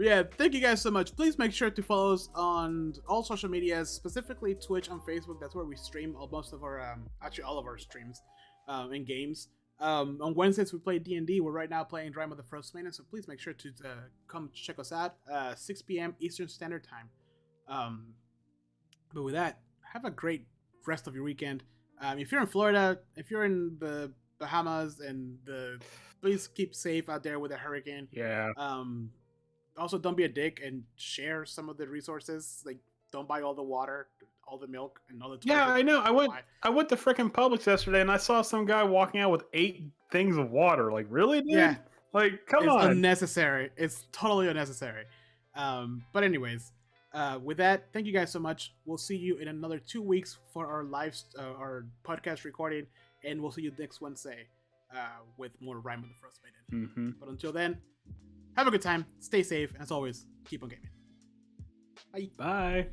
Yeah, thank you guys so much. Please make sure to follow us on all social medias, specifically Twitch and Facebook. That's where we stream most of our, actually all of our streams and games. On Wednesdays we play D&D. We're right now playing Rime of the Frostmaiden, so please make sure to come check us out. 6 p.m. Eastern Standard Time. But with that, have a great rest of your weekend. If you're in Florida, if you're in the Bahamas, please keep safe out there with the hurricane. Yeah. Also, don't be a dick and share some of the resources. Like, don't buy all the water, all the milk, and all the toilet. Yeah, I know. I went to frickin' Publix yesterday, and I saw some guy walking out with 8 things of water. Like, really, dude? Yeah. Like, come on. It's unnecessary. It's totally unnecessary. But anyways, with that, thank you guys so much. We'll see you in another 2 weeks for our our podcast recording, and we'll see you next Wednesday with more Rime of the Frostmaiden. Mm-hmm. But until then, have a good time, stay safe, and as always, keep on gaming. Bye. Bye.